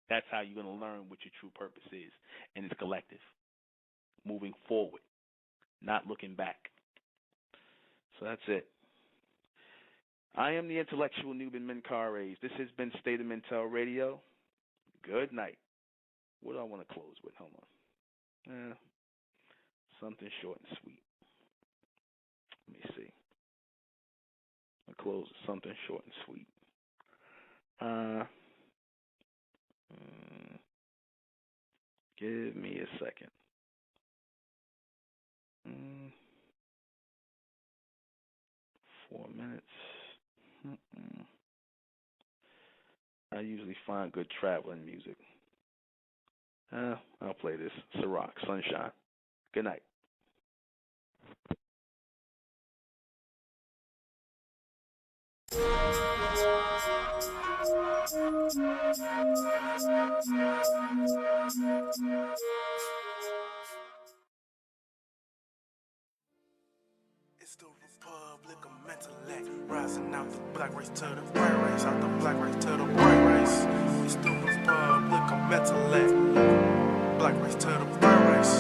That's how you're going to learn what your true purpose is, and it's collective, moving forward, not looking back. So that's it. I am the intellectual ᴘᴜRᴅᴜ. This has been State of Mental Radio. Good night. What do I want to close with? Hold on. Something short and sweet. Let me see. I'll close with something short and sweet. Give me a second. 4 minutes. I usually find good traveling music. I'll play this. Ciroc, Sunshine. Good night. It's the Republic of Mentellect, rising out the black race to the white race, out the black race to the white race. It's the Republic of Mentellect, black race to the white race.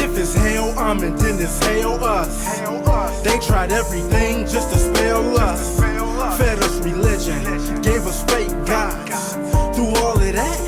If it's hell, I'm in, then it's hell us. They tried everything just to spell us. Fed us religion, gave us fake gods. Through all of that,